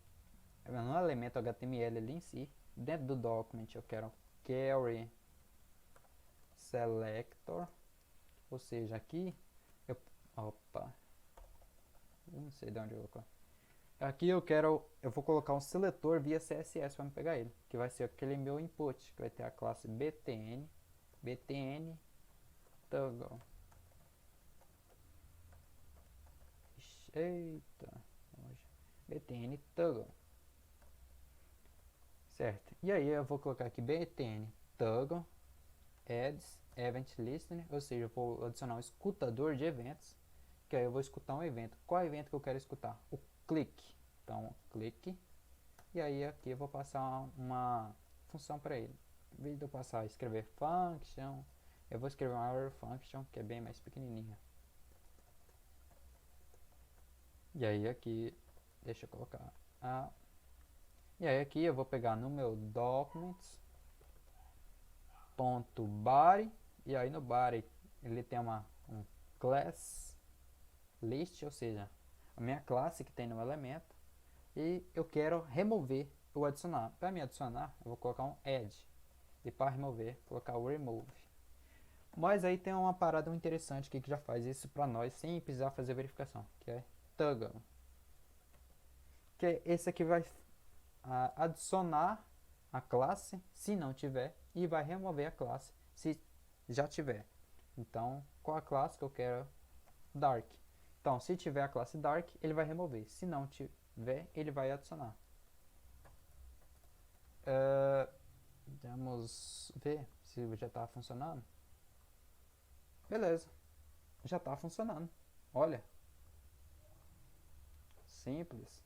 no elemento HTML ali em si. Dentro do document eu quero carry selector, ou seja, aqui eu, opa, eu não sei de onde eu vou colocar. Aqui eu vou colocar um seletor via CSS para me pegar ele, que vai ser aquele meu input, que vai ter a classe btn toggle. Eita, btn toggle, certo? E aí eu vou colocar aqui btn toggle adds event listener, ou seja, eu vou adicionar um escutador de eventos, que aí eu vou escutar um evento. Qual evento que eu quero escutar? O clique. Então, clique. E aí aqui eu vou passar uma função para ele. Em vez de eu passar a escrever function, eu vou escrever uma error function, que é bem mais pequenininha. E aí aqui, deixa eu colocar e aí aqui eu vou pegar no meu documents.body, e aí no body ele tem um class list, ou seja, a minha classe que tem no elemento, e eu quero remover ou adicionar. Para me adicionar, eu vou colocar um add, e para remover, colocar o remove. Mas aí tem uma parada interessante aqui que já faz isso para nós sem precisar fazer verificação, que é toggle, que esse aqui vai adicionar a classe se não tiver e vai remover a classe se já tiver. Então, qual a classe que eu quero? Dark. Então, se tiver a classe Dark, ele vai remover. Se não tiver, ele vai adicionar. Vamos ver se já está funcionando. Beleza, já está funcionando. Olha, simples.